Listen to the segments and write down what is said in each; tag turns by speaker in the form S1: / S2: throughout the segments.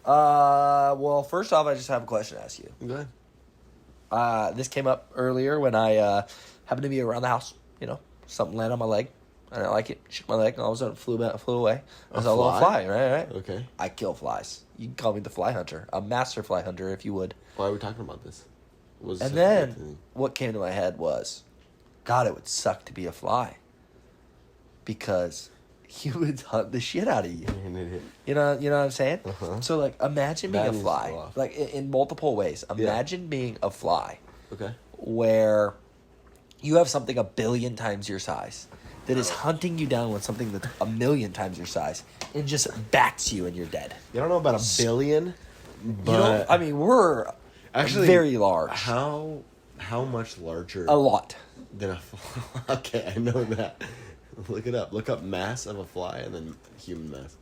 S1: Well, first off, I just have a question to ask you.
S2: Go ahead.
S1: This came up earlier when I happened to be around the house. Something landed on my leg. I didn't like it. Shook my leg, and all of a sudden it flew away. I was a little fly, right?
S2: Okay.
S1: I kill flies. You can call me the fly hunter, a master fly hunter, if you would.
S2: Why are we talking about this?
S1: And then what came to my head was, God, it would suck to be a fly, because humans hunt the shit out of you.
S2: You're an idiot.
S1: You know what I'm saying?
S2: Uh-huh.
S1: So like, imagine being a fly, like in multiple ways. Imagine being a fly,
S2: Okay.
S1: where you have something 1 billion times your size that is hunting you down with something that's 1 million times your size and just bats you and you're dead.
S2: You don't know about 1 billion, but
S1: we're
S2: actually
S1: very large.
S2: How much larger?
S1: A lot.
S2: Than a fly? Okay, I know that. Look it up. Look up mass of a fly and then human mass.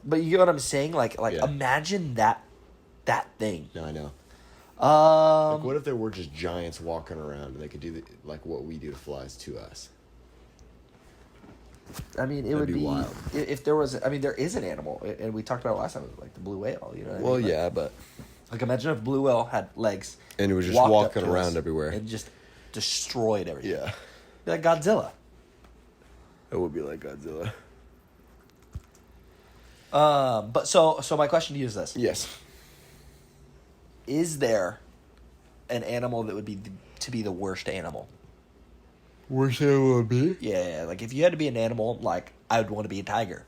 S1: But you get what I'm saying? Like
S2: Yeah.
S1: imagine that thing.
S2: No, I know.
S1: Um,
S2: What if there were just giants walking around and they could do what we do to flies to us?
S1: it would be
S2: wild.
S1: If there was. There is an animal, and we talked about it last time, like the blue whale. You know what I mean?
S2: Yeah, but
S1: Like imagine if blue whale had legs
S2: and it was just
S1: walked
S2: walking
S1: up to
S2: around
S1: us
S2: everywhere
S1: and just destroyed everything.
S2: Yeah,
S1: Be like Godzilla.
S2: it would be like Godzilla.
S1: But so my question to you is this:
S2: Yes.
S1: Is there an animal that would be to be the worst animal?
S2: Worst it would be?
S1: Yeah, like if you had to be an animal, like I would want to be a tiger.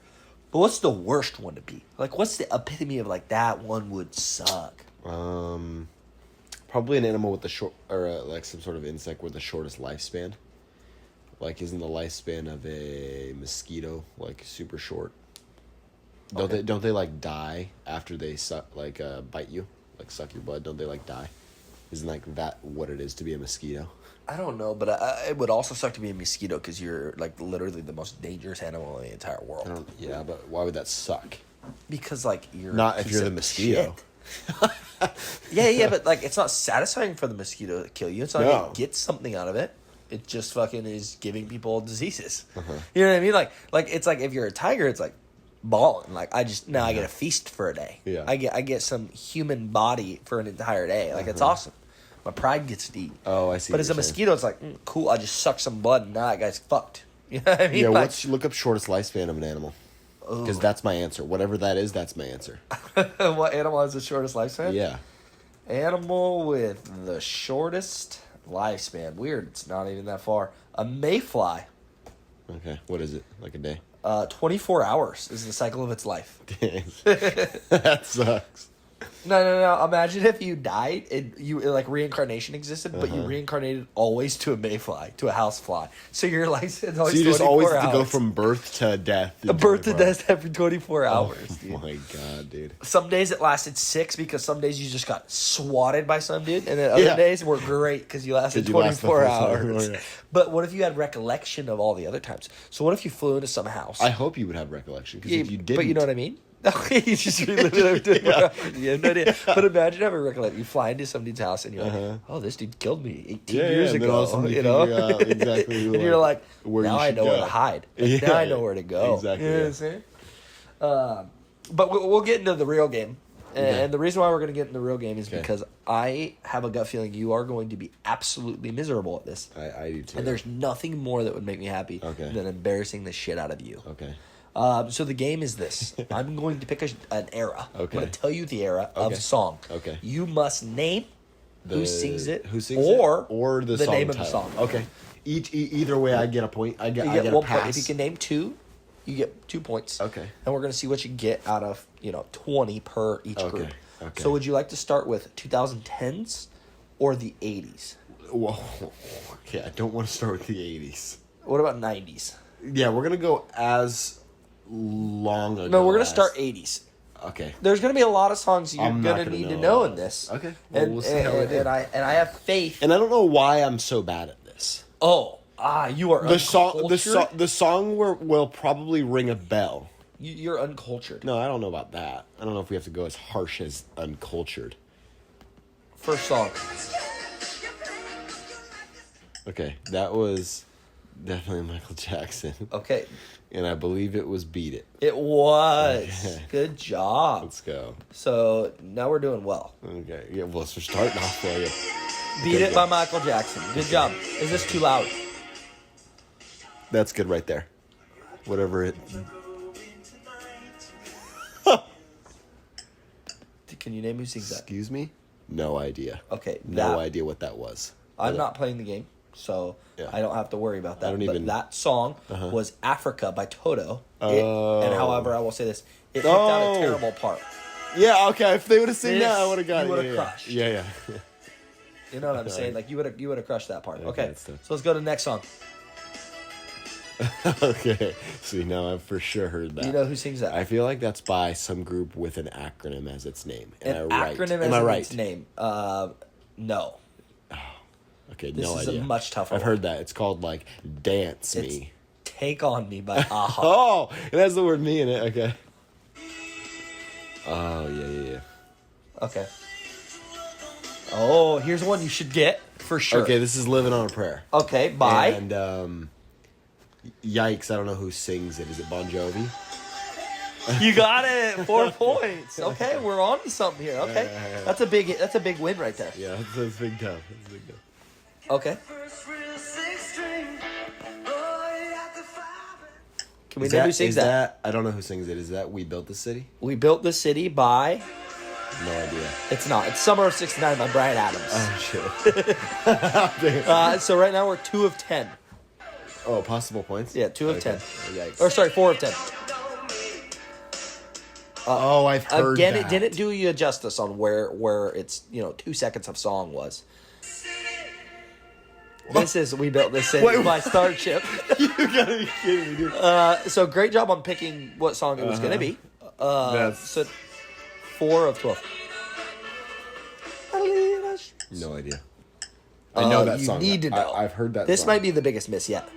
S1: But what's the worst one to be? Like, what's the epitome of like that one would suck?
S2: Probably an animal with the short, or like some sort of insect with the shortest lifespan. Like, isn't the lifespan of a mosquito like super short?
S1: Okay.
S2: Don't they like die after they bite you, like suck your blood? Don't they like die? Isn't like that what it is to be a mosquito?
S1: I don't know, but it would also suck to be a mosquito because you're like literally the most dangerous animal in the entire world.
S2: Yeah, but why would that suck?
S1: Because like you're
S2: Not
S1: a
S2: if
S1: piece
S2: you're the
S1: of
S2: mosquito.
S1: shit. Yeah, but like it's not satisfying for the mosquito to kill you. It's not
S2: No.
S1: like it gets something out of it. It just fucking is giving people diseases.
S2: Uh-huh.
S1: You know what I mean? Like it's like if you're a tiger, it's like balling. Like I get a feast for a day.
S2: Yeah.
S1: I get some human body for an entire day. Like it's awesome. My pride gets to eat.
S2: Oh, I see.
S1: But as a mosquito, it's like cool. I just suck some blood and now that guy's fucked. You know what I mean?
S2: Yeah,
S1: like,
S2: look up shortest lifespan of an animal. Because that's my answer. Whatever that is, that's my answer.
S1: what animal has the shortest lifespan?
S2: Yeah.
S1: Animal with the shortest lifespan. Weird. It's not even that far. A mayfly.
S2: Okay. What is it? Like a day?
S1: 24 hours is the cycle of its life.
S2: Dang. That sucks.
S1: No. Imagine if you died and like reincarnation existed, but you reincarnated always to a mayfly, to a housefly. So your lifespan's always 24 hours.
S2: So you just always have to go from birth to death.
S1: A birth to death every 24 hours, dude.
S2: Oh my god, dude.
S1: Some days it lasted 6 because some days you just got swatted by some dude, and then other days were great because you lasted 24 hours.
S2: Yeah.
S1: But what if you had recollection of all the other times? So what if you flew into some house?
S2: I hope you would have recollection, because if you didn't...
S1: But you know what I mean? You just relive it every 24 hours. You have no idea. But imagine having recollection. You fly into somebody's house and you're like, oh, this dude killed me 18 years
S2: and then
S1: ago.
S2: all of a sudden
S1: You know?
S2: figure out exactly
S1: and you're like,
S2: where
S1: now
S2: you
S1: I
S2: should
S1: know
S2: go.
S1: where to hide. Like, now I know where to go.
S2: Exactly.
S1: You know what I'm saying? But we'll get into the real game. And the reason why we're going to get in the real game is because I have a gut feeling you are going to be absolutely miserable at this.
S2: I do too.
S1: And there's nothing more that would make me happy than embarrassing the shit out of you.
S2: Okay.
S1: So the game is this. I'm going to pick an era.
S2: Okay.
S1: I'm going to tell you the era of song.
S2: Okay.
S1: You must name who sings it,
S2: or
S1: the
S2: song
S1: name
S2: title.
S1: of the song.
S2: Okay. Either way, I get a point. I get a
S1: 1
S2: pass.
S1: point. If you can name 2, you get 2 points.
S2: Okay.
S1: And we're going to see what you get out of 20 per each group.
S2: Okay.
S1: So would you like to start with 2010s or the 80s?
S2: Whoa. Okay, I don't want to start with the 80s.
S1: What about 90s?
S2: Yeah, we're going to go as long ago.
S1: No, we're going to start 80s.
S2: Okay.
S1: There's going to be a lot of songs you're going to need to know in this.
S2: Okay. Well, we'll see how I do.
S1: And I have faith.
S2: And I don't know why I'm so bad at this.
S1: You are uncultured.
S2: The song will probably ring a bell.
S1: You're uncultured.
S2: No, I don't know about that. I don't know if we have to go as harsh as uncultured.
S1: First song.
S2: Okay, that was Definitely Michael Jackson.
S1: Okay.
S2: And I believe it was Beat It.
S1: It was.
S2: Okay.
S1: Good job.
S2: Let's go.
S1: So now we're doing well.
S2: Okay. Yeah, well, so we're starting off for you.
S1: Beat It by Michael Jackson. Good job. Is this too loud?
S2: That's good right there. Whatever it...
S1: Can you name who sings that?
S2: Excuse me? No idea.
S1: Okay.
S2: No idea what that was.
S1: I'm not playing the game, so I don't have to worry about that.
S2: I don't even...
S1: But that song was Africa by Toto.
S2: Oh.
S1: And however, I will say this. It picked out a terrible part.
S2: Yeah, okay. If they would have seen that, I would have got it.
S1: You would have crushed.
S2: Yeah.
S1: You know what I'm saying? Like, you would have crushed that part. Okay. So
S2: tough.
S1: let's go to the next song.
S2: Okay. See, now I've for sure heard that.
S1: You know who sings that?
S2: I feel like that's by some group with an acronym as its name. Am I right?
S1: Acronym as its name. No.
S2: Okay,
S1: This
S2: no
S1: is
S2: idea.
S1: a much tougher
S2: I've heard that. It's called, like, Dance
S1: It's
S2: Me.
S1: Take On Me by Aha.
S2: Oh, it has the word me in it. Okay. Oh, yeah.
S1: Okay. Oh, here's one you should get for sure.
S2: Okay, this is Living on a Prayer.
S1: Okay, bye.
S2: And, yikes, I don't know who sings it. Is it Bon Jovi?
S1: You got it. 4 points. Okay, we're on to something here. Okay. That's a big win right there.
S2: Yeah, that's big time.
S1: Okay. Can we name who sings that?
S2: I don't know who sings it. Is that We Built the City?
S1: We Built the City by...
S2: No idea.
S1: It's not. It's Summer of '69 by Bryan Adams.
S2: Oh, shit.
S1: So right now we're 2 of 10.
S2: Oh, possible points?
S1: Yeah, 2 of 10.
S2: Yikes.
S1: Or sorry, 4 of 10.
S2: I've heard
S1: Again,
S2: that.
S1: it didn't do you justice on where it's 2 seconds of song was. This is We Built This City by Starship.
S2: You gotta be kidding me, dude.
S1: So great job on picking what song it was going to be. So 4 of 12.
S2: No idea. I know that song.
S1: You need to know.
S2: I've heard that
S1: This
S2: song.
S1: might be the biggest miss yet.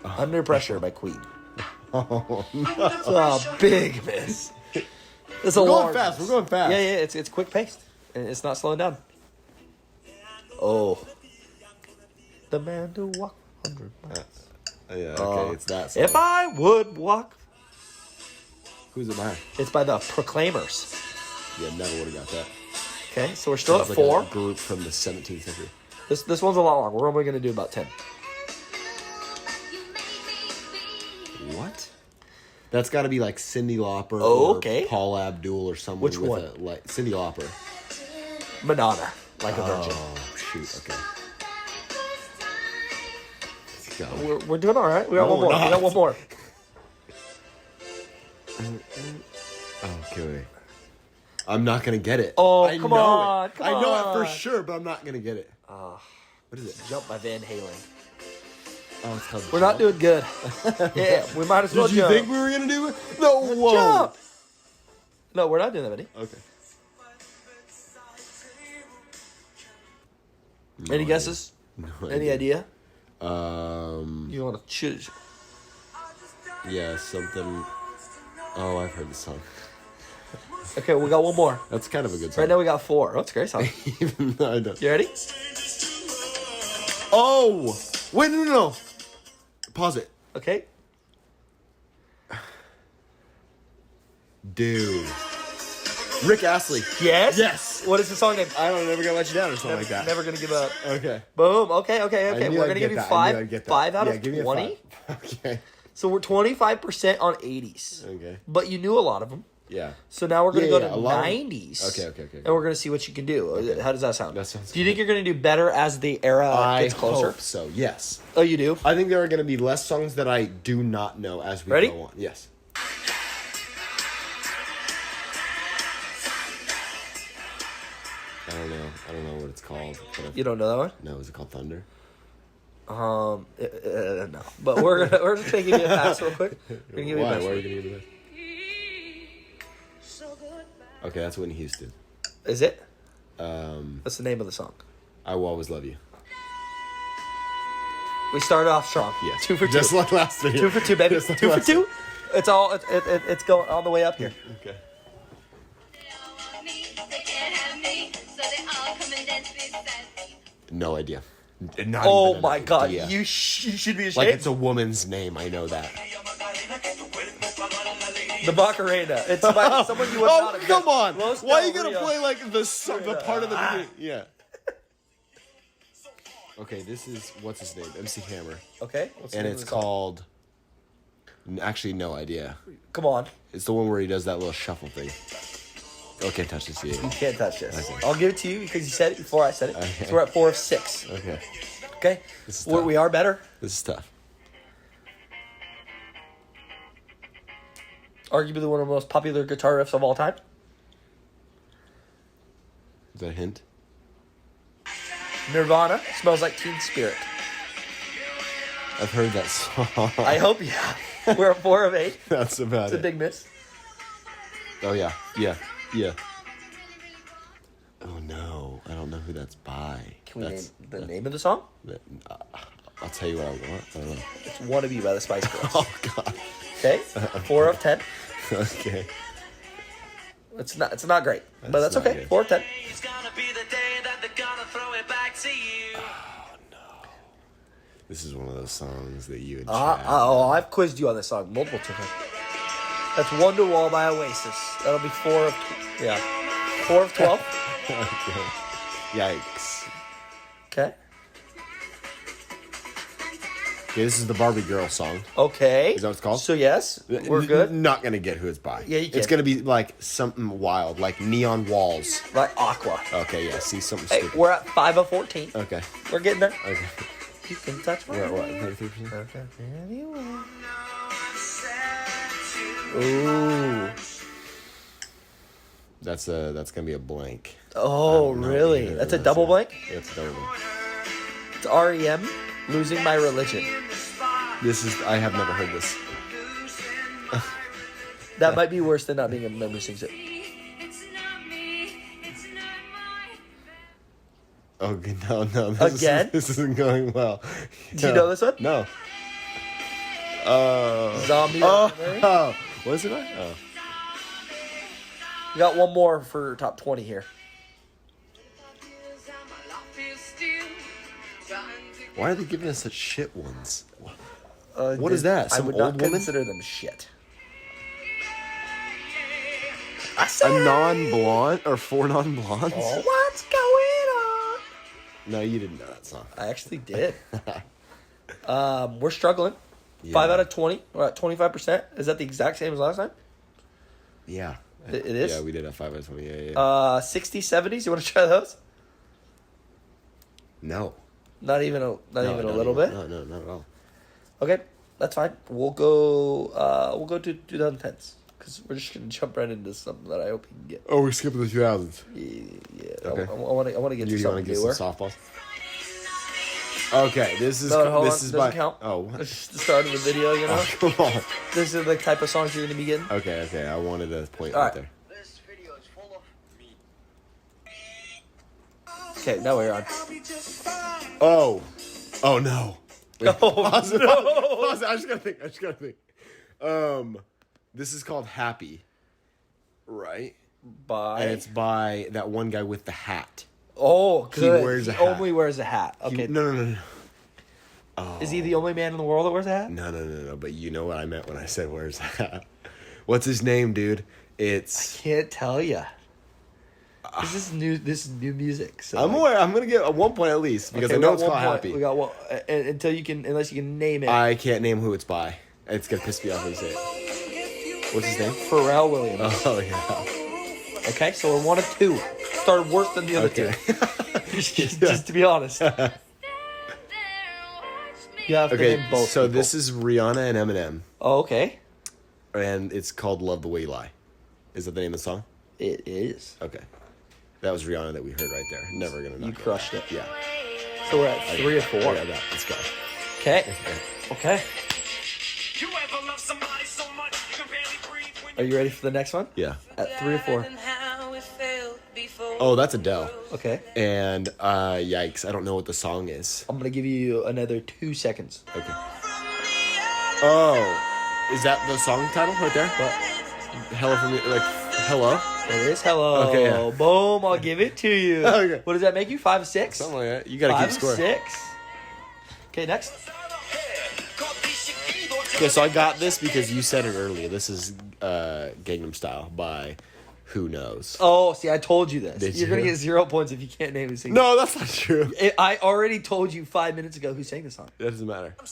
S1: Under Pressure by Queen.
S2: Oh, no.
S1: It's a big miss. It's
S2: We're going fast. We're going fast.
S1: Yeah, it's quick paced. And it's not slowing down. Oh. The man to walk 100 miles.
S2: Yeah, okay, it's that song.
S1: If I would walk.
S2: Who's it by?
S1: It's by the Proclaimers.
S2: Yeah, never would have got that.
S1: Okay, so we're still
S2: Sounds
S1: at
S2: like
S1: 4.
S2: a group from the 17th century.
S1: This one's a lot long. We're only going to do about 10.
S2: What? That's got to be like Cyndi Lauper
S1: Oh,
S2: or
S1: okay.
S2: Paul Abdul or someone.
S1: Which
S2: with
S1: one?
S2: Cyndi Lauper.
S1: Madonna, like a virgin.
S2: Oh, shoot. Okay. Let's go.
S1: We're doing all right. We got one more.
S2: not.
S1: We got one more.
S2: Okay, wait. I'm not going to get it.
S1: Oh,
S2: I
S1: come
S2: know
S1: on.
S2: it.
S1: Come
S2: I know
S1: on.
S2: it for sure, but I'm not going to get it. What is it?
S1: Jump by Van Halen.
S2: Oh, it's called
S1: We're not doing good. Yeah, we might as well
S2: Did you
S1: jump.
S2: think we were going to do it? No, whoa.
S1: Jump. No, we're not doing that, buddy.
S2: Okay.
S1: Any guesses?
S2: No
S1: Any idea?
S2: You
S1: You want to choose?
S2: Yeah, something. Oh, I've heard the song.
S1: Okay, we got one more.
S2: That's kind of a good song.
S1: Right now we got 4. Oh, it's a great song.
S2: Even though I don't.
S1: You ready?
S2: Oh! Wait, no. Pause it.
S1: Okay.
S2: Dude. Rick Astley.
S1: Yes?
S2: Yes.
S1: What is the song name?
S2: I don't Never Gonna Let You Down or something like that.
S1: Never gonna give up.
S2: Okay.
S1: Boom. Okay.
S2: I
S1: We're
S2: knew
S1: gonna
S2: I'd
S1: give
S2: get
S1: you
S2: that. I knew
S1: 5.
S2: I'd get that.
S1: 5 out
S2: Yeah,
S1: of
S2: give me a
S1: 20.
S2: 5. Okay.
S1: So we're 25% on 80s.
S2: Okay.
S1: But you knew a lot of them.
S2: Yeah.
S1: So now we're going to
S2: Yeah,
S1: go
S2: yeah,
S1: to
S2: a lot of-
S1: 90s.
S2: Okay.
S1: And we're going to see what you can do.
S2: Okay.
S1: How does that sound?
S2: That sounds
S1: Do you
S2: good.
S1: think you're going to do better as the era gets closer?
S2: hope so, yes.
S1: Oh, you do?
S2: I think there are going to be less songs that I do not know as we
S1: Ready?
S2: go on. Yes. I don't know what it's called.
S1: You don't know that one?
S2: No, is it called Thunder?
S1: No. But we're just going to give you a pass real quick. We're gonna give you a
S2: Why?
S1: pass.
S2: Why are you going to give me that? Okay, that's Whitney Houston.
S1: Is it?
S2: Um,
S1: What's the name of the song?
S2: I Will Always Love You.
S1: We started off strong.
S2: Yes.
S1: 2 for 2.
S2: Just like last week.
S1: 2 for 2, baby.
S2: Just like
S1: 2 for
S2: last
S1: 2.
S2: week.
S1: It's going all the way up here.
S2: Okay. No idea. Not
S1: Oh
S2: even an
S1: my god,
S2: idea.
S1: you should be ashamed.
S2: Like, it's a woman's name. I know that.
S1: The Macarena. It's by someone you would not have
S2: come
S1: guessed.
S2: on!
S1: Los
S2: Why are you
S1: Del
S2: gonna
S1: Rio.
S2: play like the part of the beginning? Yeah. Okay, this is what's his name? MC Hammer,
S1: Okay. What's the
S2: and
S1: name of
S2: it's
S1: the song?
S2: called. Actually, no idea.
S1: Come on.
S2: It's the one where he does that little shuffle thing. Oh, can't touch this yet.
S1: You can't touch this.
S2: Okay.
S1: I'll give it to you because you said it before I said it.
S2: Okay.
S1: So we're at 4 of 6.
S2: Okay,
S1: Okay.
S2: This is tough.
S1: We are better.
S2: this is tough.
S1: Arguably one of the most popular guitar riffs of all time.
S2: Is that a hint?
S1: Nirvana. Smells Like Teen Spirit.
S2: I've heard that song.
S1: I hope, yeah. We're at 4 of 8.
S2: That's about
S1: It's a
S2: it.
S1: big miss.
S2: Oh yeah. Oh no, I don't know who that's by.
S1: Can we name the name of the song?
S2: I'll tell you what I want. I don't know.
S1: It's Wanna Be by the Spice Girls.
S2: Oh god.
S1: Okay? 4 of 10.
S2: Okay.
S1: It's not great, but that's
S2: not
S1: okay.
S2: good.
S1: 4 of 10.
S3: It's gonna be the day that they're gonna throw it back to you.
S2: This is one of those songs that you and
S1: I've quizzed you on this song multiple times. That's Wonderwall by Oasis. That'll be 4 of 12.
S2: Yikes.
S1: Okay.
S2: Okay, this is the Barbie Girl song.
S1: Okay.
S2: Is that what it's called?
S1: So yes, we're good.
S2: Not gonna get who it's by.
S1: Yeah, you can.
S2: It's gonna be like something wild, like Neon Walls.
S1: Like Aqua.
S2: Okay, yeah. See something
S1: Hey,
S2: stupid.
S1: we're at 5 of 14.
S2: Okay.
S1: We're getting there.
S2: Okay.
S1: You can touch my
S2: We're at what?
S1: hand.
S2: 33%.
S1: Okay. Ooh.
S2: That's gonna be a blank.
S1: Oh,
S2: I don't know
S1: really?
S2: either.
S1: That's a double blank?
S2: Yeah, it's a double blank.
S1: It's REM, Losing My Religion.
S2: I have never heard this.
S1: That might be worse than not being a member sings it.
S2: Okay, no.
S1: Again?
S2: This isn't going well.
S1: Do you know this one?
S2: No.
S1: Zombie.
S2: Oh. What is it on? Oh.
S1: We got one more for top 20 here.
S2: Why are they giving us such shit ones?
S1: What
S2: What is that? Some
S1: I would
S2: old
S1: not
S2: woman?
S1: consider them shit.
S2: A non-blonde or 4 non-blondes?
S1: Oh, what's going on?
S2: No, you didn't know that song.
S1: I actually did. We're struggling.
S2: Yeah.
S1: 5 out of 20. We're at 25%. Is that the exact same as last time?
S2: Yeah.
S1: It is?
S2: Yeah, we did have 5 out of 20. Yeah.
S1: 60s, 70s. You want to try those?
S2: No.
S1: Not even a little bit.
S2: No, not at all.
S1: Okay, that's fine. We'll go to 2010s because we're just gonna jump right into something that I hope you can get.
S2: Oh, we're skipping the 2000s.
S1: Yeah.
S2: Okay.
S1: I want to get to
S2: You want to
S1: something
S2: get
S1: newer.
S2: some softballs? Okay, this is
S1: No, hold
S2: this
S1: on.
S2: is
S1: Doesn't
S2: by
S1: count.
S2: Oh, what?
S1: It's just the start of the video, you know.
S2: Oh, come on.
S1: This is the type of songs you're gonna be getting.
S2: Okay. I wanted to point
S1: All
S2: right
S1: right.
S2: there.
S3: This video is full of me.
S1: Okay, now we're on.
S2: Oh no. Wait,
S1: Oh,
S2: pause it,
S1: no.
S2: pause it. I just gotta think. This is called Happy, right?
S1: Bye.
S2: And it's by that one guy with the hat.
S1: Oh, good.
S2: He wears a hat.
S1: Only wears a hat. Okay.
S2: No.
S1: Is he the only man in the world that wears a hat?
S2: No. But you know what I meant when I said wears a hat. What's his name, dude? It's.
S1: Can't tell ya. This is new. This is new music. So
S2: I'm aware. I'm gonna get 1 point at least because
S1: Okay,
S2: I
S1: we
S2: know
S1: got
S2: it's
S1: 1
S2: called
S1: point.
S2: Happy.
S1: We got one until you can, unless you can name it.
S2: I can't name who it's by. It's gonna piss me off when you say it. What's his name?
S1: Pharrell Williams.
S2: Oh yeah.
S1: Okay, so we're 1 of 2. Started worse than the other
S2: Okay.
S1: two. just to be honest. You have to
S2: Okay.
S1: name both.
S2: So
S1: people.
S2: this is Rihanna and Eminem,
S1: Oh, okay.
S2: and it's called "Love the Way You Lie." Is that the name of the song?
S1: It is.
S2: Okay. That was Rihanna that we heard right there. Never gonna knock
S1: You
S2: it.
S1: crushed it.
S2: Yeah.
S1: So we're at 3 or 4.
S2: I got that. Let's go.
S1: Okay. Okay.
S3: You ever love somebody so much you can barely breathe when
S1: Are you ready for the next one?
S2: Yeah.
S1: At 3 or 4.
S2: Oh, that's Adele.
S1: Okay.
S2: And yikes, I don't know what the song is.
S1: I'm gonna give you another 2 seconds.
S2: Okay. Oh, is that the song title right there?
S1: What?
S2: Hello from me, like hello.
S1: It is hello.
S2: Okay, yeah.
S1: Boom. I'll give it to you.
S2: Okay.
S1: What does that make you? 5 of 6.
S2: Something like that. You gotta
S1: 5
S2: keep
S1: of
S2: score.
S1: 6. Okay, next.
S2: Okay, so I got this because you said it earlier. This is Gangnam Style by Who Knows.
S1: Oh, see, I told you this.
S2: Did
S1: You're going to
S2: you?
S1: get 0 points if you can't name who sings
S2: No, that's not true.
S1: it. I already told you 5 minutes ago who sang the song.
S2: That doesn't matter.
S1: It's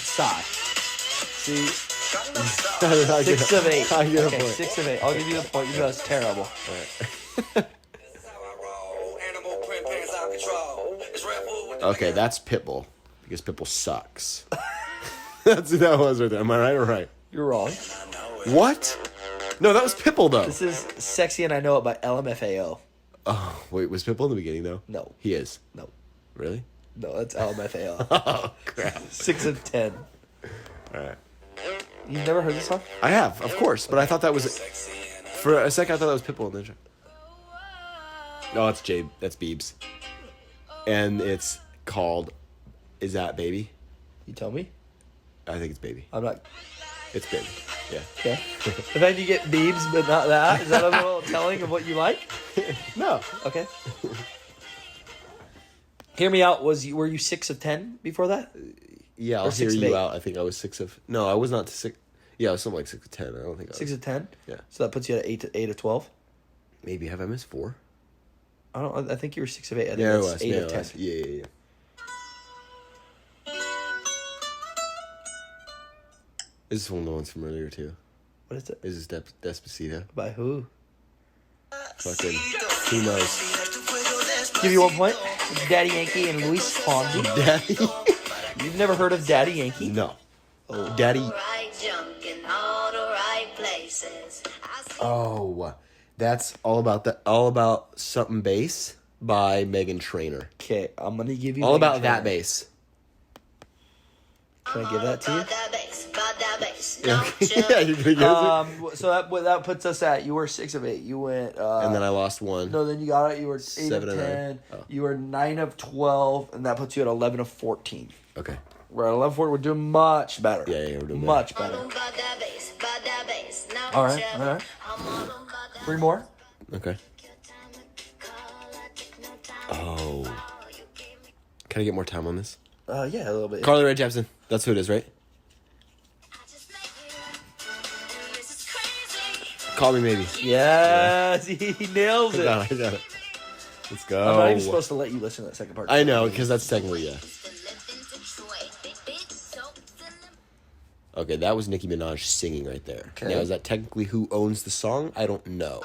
S1: Psy. See,
S2: I
S1: 6 of 8.
S2: I get a
S1: Okay,
S2: point.
S1: 6 of 8. I'll give you the point. You know it's terrible.
S2: Okay, that's Pitbull because Pitbull sucks. That's who that was right there. Am I right or right?
S1: You're wrong.
S2: What? No, that was Pitbull though.
S1: This is Sexy and I Know It by LMFAO.
S2: Oh, wait, was Pitbull in the beginning though?
S1: No.
S2: He is.
S1: No.
S2: Really?
S1: No, that's LMFAO.
S2: Oh crap!
S1: 6 of 10.
S2: All right.
S1: You've never heard this song?
S2: I have, of course, but I thought that was for a second. I thought that was Pitbull in the. No, that's Jay. That's Biebs, and it's called "Is That Baby?"
S1: You tell me.
S2: I think it's Baby.
S1: I'm not.
S2: It's Baby. Yeah.
S1: Okay. The fact you get Biebs but not that, is that a little telling of what you like?
S2: No.
S1: Okay. Hear Me Out, were you 6 of 10 before that?
S2: Yeah,
S1: Or
S2: I'll hear
S1: 6 of
S2: you
S1: 8?
S2: out. I think I was 6 of. No, I was not 6. Yeah, I was something like 6 of 10. I don't think I was.
S1: 6 of 10?
S2: Yeah.
S1: So that puts you at 8 of 12?
S2: Maybe have I missed 4?
S1: I think you were 6 of 8. I think
S2: Yeah, it
S1: that's
S2: was.
S1: 8
S2: Yeah,
S1: of
S2: it
S1: 10.
S2: was. Yeah. This is one of the ones from earlier too.
S1: What is it?
S2: Is this Despacito?
S1: By who?
S2: Fucking Who Knows?
S1: Give you 1 point. It's Daddy Yankee and Luis Fonsi.
S2: Daddy?
S1: You've never heard of Daddy Yankee?
S2: No. Oh, Daddy.
S4: Right junk in all the right places. I see
S2: Oh, that's all about something bass by Megan Trainor.
S1: Okay, I'm going to give you
S2: All
S1: Megan
S2: about that
S1: Trainor.
S2: bass.
S1: Can I give that to you?
S4: about that bass.
S2: Yeah,
S4: Don't you?
S2: yeah, you're gonna guess it.
S1: So that puts us at, you were 6 of 8. You went,
S2: And then I lost one.
S1: no, then you got it. You were 8
S2: 7
S1: of
S2: of 9.
S1: 10.
S2: Oh.
S1: You were 9 of 12, and that puts you at 11 of 14.
S2: Okay.
S1: We're at 11 14. We're doing much better.
S2: Yeah, we're doing
S1: much
S4: All
S1: better.
S4: about that bass. Now
S1: All right,
S4: you?
S1: all right.
S4: I'm all about that
S1: 3 more.
S2: Okay. Oh. Can I get more time on this?
S1: Yeah, a little bit.
S2: Carly Rae Jepsen. That's who it is, right? Call Me Maybe.
S1: Yes, he nails it.
S2: I got it. Let's go.
S1: I'm not even supposed to let you listen to that second part.
S2: I know, because that's technically, yeah. Okay, that was Nicki Minaj singing right there.
S1: Okay.
S2: Now, is that technically who owns the song? I don't know.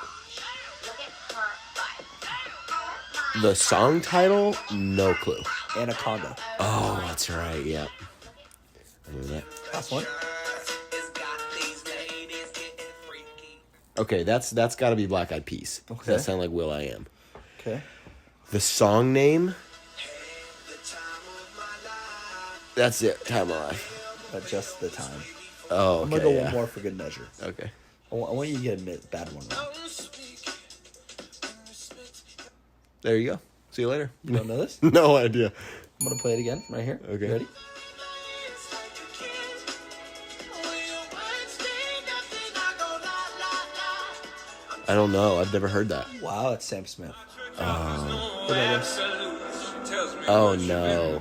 S2: The song title? No clue.
S1: Anaconda.
S2: Oh, that's right, yeah. I know that.
S1: Last one.
S2: Okay, that's got to be Black Eyed Peas.
S1: Okay.
S2: That sound like Will I Am.
S1: Okay.
S2: The song name? That's it. Time of My Life.
S1: But just the time.
S2: Oh,
S1: I'm
S2: okay.
S1: going to go
S2: yeah.
S1: one more for good measure.
S2: Okay.
S1: I want you to get a bad one wrong.
S2: There you go. See you later.
S1: You don't know this?
S2: No idea.
S1: I'm going to play it again right here.
S2: Okay.
S1: You ready?
S2: I don't know. I've never heard that.
S1: Wow, that's Sam Smith.
S2: Oh no.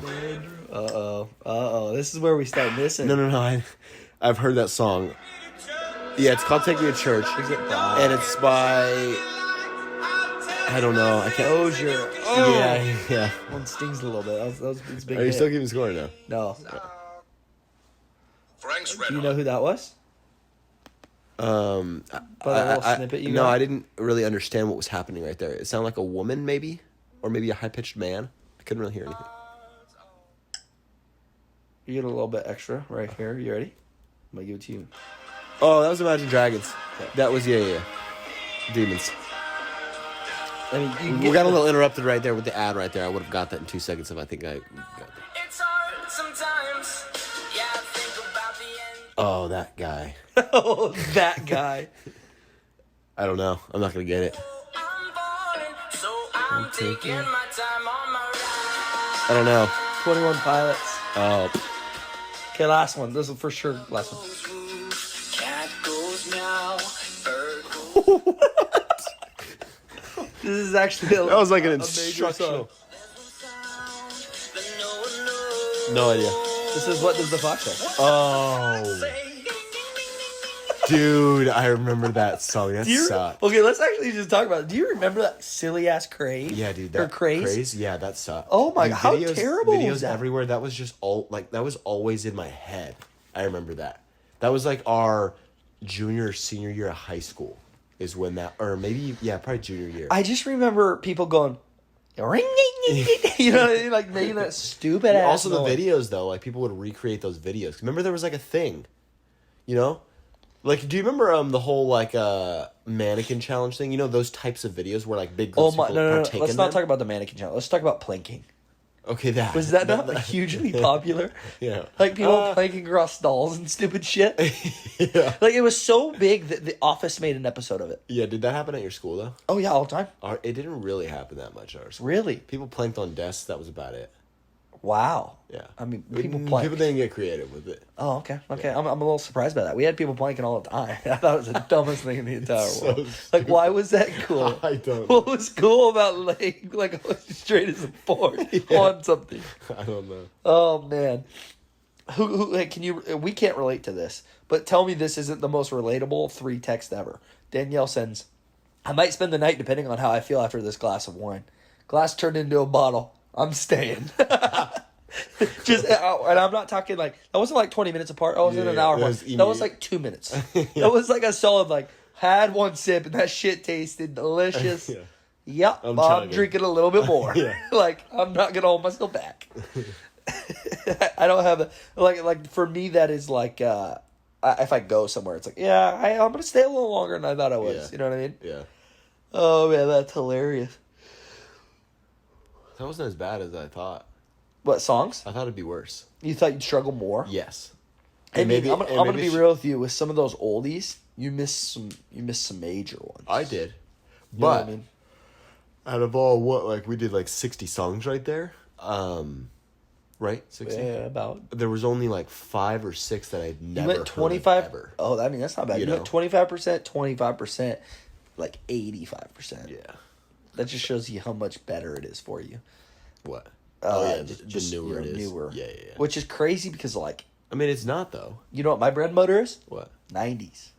S1: Uh-oh. This is where we start missing.
S2: No. I've heard that song. Yeah, it's called "Take Me to Church,"
S1: Is it by
S2: and it's by. I don't know. I can't.
S1: Dozier? Oh.
S2: Yeah.
S1: One stings a little bit. That was it's a big
S2: Are you
S1: hit.
S2: still keeping score now?
S1: No.
S3: Frank's
S1: Do you know who that was? By that little snippet you
S2: no,
S1: got?
S2: I didn't really understand what was happening right there. It sounded like a woman, maybe, or maybe a high-pitched man. I couldn't really hear anything.
S1: You get a little bit extra right here. You ready? I'm going to give it to you.
S2: Oh, that was Imagine Dragons.
S1: Okay.
S2: That was yeah. Demons.
S1: I mean, you
S2: We got a little interrupted right there with the ad right there. I would have got that in 2 seconds if I think I got that.
S3: It's hard sometimes. Yeah, I think about the end.
S2: Oh, that guy.
S1: Oh, that guy.
S2: I don't know. I'm not going to get it.
S3: I'm falling, so I'm taking my time on my ride.
S2: I don't know.
S1: 21 Pilots.
S2: Oh,
S1: Okay, last one. This is for sure last one.
S3: Cat goes meow, bird goes.
S1: This is actually
S2: that was like an
S1: a major
S2: instructional.
S1: song.
S3: But no one knows
S2: No idea.
S1: This is What Does the Fox Say?
S2: Oh, dude, I remember that song. That sucked.
S1: Okay, let's actually just talk about it. Do you remember that silly ass craze?
S2: Yeah, dude.
S1: Or craze?
S2: Yeah, that sucked.
S1: Oh my
S2: Dude,
S1: God, how terrible
S2: Videos
S1: was that?
S2: everywhere. That was just that was always in my head. I remember that. That was like our junior, senior year of high school is when that, or maybe, yeah, probably junior year.
S1: I just remember people going, ring, ding, ding, ding. You know what I mean? Like making that stupid ass
S2: Also, the
S1: noise.
S2: videos, though, like people would recreate those videos. Remember there was like a thing, you know? Like, do you remember the whole like mannequin challenge thing? You know those types of videos where like big
S1: Oh
S2: groups
S1: my,
S2: of people
S1: no.
S2: partake
S1: Let's
S2: in
S1: not
S2: them?
S1: talk about the mannequin challenge. Let's talk about planking.
S2: Okay, that.
S1: Was that not hugely popular?
S2: Yeah.
S1: Like people planking across stalls and stupid shit.
S2: Yeah.
S1: Like it was so big that The Office made an episode of it.
S2: Yeah, did that happen at your school, though?
S1: Oh yeah, all the time.
S2: It didn't really happen that much at our school.
S1: Really?
S2: People planked on desks, that was about it.
S1: Wow.
S2: Yeah.
S1: I mean, people plank.
S2: People didn't get creative with it.
S1: Oh, okay. Okay. I'm a little surprised by that. We had people planking all the time. I thought it was the dumbest thing in the entire
S2: So
S1: world. Like, why was that cool?
S2: I don't know.
S1: What was cool about laying like straight as a board on something?
S2: I don't know.
S1: Oh man. Who hey, can you we can't relate to this, but tell me this isn't the most relatable 3 text ever. Danielle sends, I might spend the night depending on how I feel after this glass of wine. Glass turned into a bottle. I'm staying. Just and I'm not talking like that wasn't like 20 minutes apart. I was in an hour.
S2: that was
S1: That was like 2 minutes. That was like a solid like had one sip and that shit tasted delicious.
S2: Yeah.
S1: Yep,
S2: I'm
S1: I'm
S2: chugging.
S1: drinking a little bit more.
S2: Yeah.
S1: Like I'm not gonna hold myself back. I don't have a like for me that is like if I go somewhere it's like I'm gonna stay a little longer than I thought I was.
S2: Yeah.
S1: You know what I mean?
S2: Yeah.
S1: Oh man, that's hilarious.
S2: That wasn't as bad as I thought.
S1: What songs?
S2: I thought it'd be worse.
S1: You thought you'd struggle more?
S2: Yes.
S1: I mean, I'm gonna
S2: maybe
S1: be real with you. With some of those oldies, you missed some major ones.
S2: I did.
S1: You know what
S2: But
S1: I mean?
S2: out of all we did like 60 songs right there. Right? 60?
S1: Yeah, about.
S2: There was only like 5 or 6 that I'd
S1: You
S2: never
S1: went
S2: heard
S1: 25.
S2: ever.
S1: Oh, I mean that's not bad.
S2: You
S1: You went
S2: know?
S1: 25%, 25%, like 85%.
S2: Yeah.
S1: That just shows you how much better it is for you.
S2: What?
S1: Just
S2: the newer it is.
S1: Newer.
S2: Yeah.
S1: Which is crazy because like
S2: I mean, it's not though.
S1: you know what my bread and butter is?
S2: What?
S1: 90s.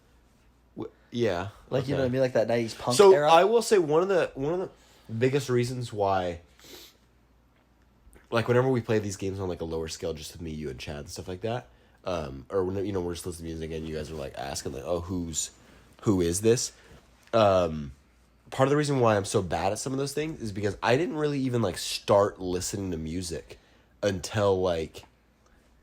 S2: Yeah.
S1: Like you know
S2: okay.
S1: what I mean, like that 90s punk
S2: So
S1: era.
S2: I will say one of the biggest reasons why, like whenever we play these games on like a lower scale, just with me, you, and Chad and stuff like that, or when we're just listening to music and you guys are like asking like, oh, who is this? Part of the reason why I'm so bad at some of those things is because I didn't really even like start listening to music until like,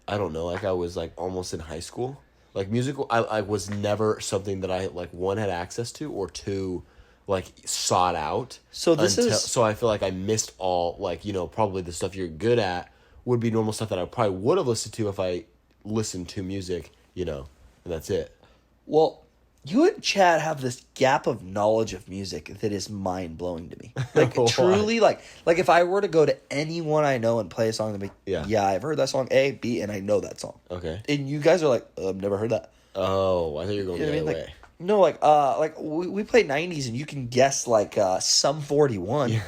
S2: I don't know, like I was like almost in high school. Like musical, I was never something that I like one had access to or two like sought out.
S1: So
S2: so I feel like I missed all like probably the stuff you're good at would be normal stuff that I probably would have listened to if I listened to music, and that's it.
S1: Well, you and Chad have this gap of knowledge of music that is mind blowing to me. Like
S2: Why?
S1: truly, like if I were to go to anyone I know and play a song, they'd be
S2: Yeah.
S1: I've heard that song A, B, and I know that song.
S2: Okay.
S1: And you guys are like, I've never heard that.
S2: Oh, I thought you were going
S1: You know
S2: the
S1: what I
S2: other
S1: mean?
S2: way.
S1: No, like we play 90s and you can guess like Sum 41,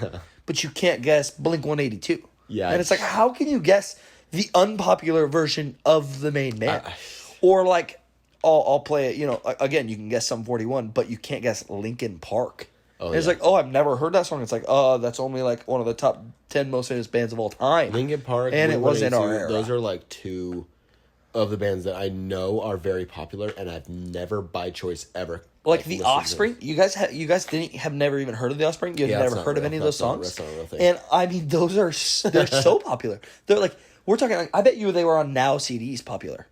S1: but you can't guess Blink 182.
S2: Yeah,
S1: and it's like, how can you guess the unpopular version of the main band? Or like, I'll play it. Again, you can guess Sum 41, but you can't guess Linkin Park.
S2: Oh,
S1: and it's
S2: yeah.
S1: like, I've never heard that song. It's like, that's only like one of the top 10 most famous bands of all time.
S2: Linkin Park,
S1: and it was in our era.
S2: Those are like two of the bands that I know are very popular, and I've never by choice ever
S1: Like The
S2: listened to
S1: Offspring, you guys have never even heard of The Offspring. You've
S2: Yeah,
S1: never
S2: that's
S1: heard
S2: not
S1: of
S2: real.
S1: any of those
S2: That's not-
S1: songs.
S2: that's not a real thing.
S1: And I mean, they're so popular. They're like we're talking. Like, I bet you they were on Now CDs popular.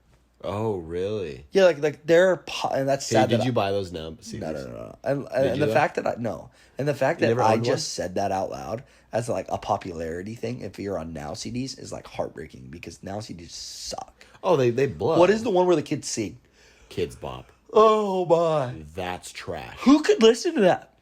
S2: Oh, really?
S1: Yeah, like they're and that's
S2: Hey,
S1: sad.
S2: did
S1: that
S2: you buy those now? CDs?
S1: No. And
S2: you
S1: the
S2: though?
S1: fact that the fact
S2: You
S1: that
S2: never
S1: I
S2: owned
S1: just said that out loud as like a popularity thing, if you're on Now CDs, is like heartbreaking because Now CDs suck.
S2: Oh, they blow.
S1: What is the one where the kids sing?
S2: Kids Bop?
S1: Oh my!
S2: That's trash.
S1: Who could listen to that?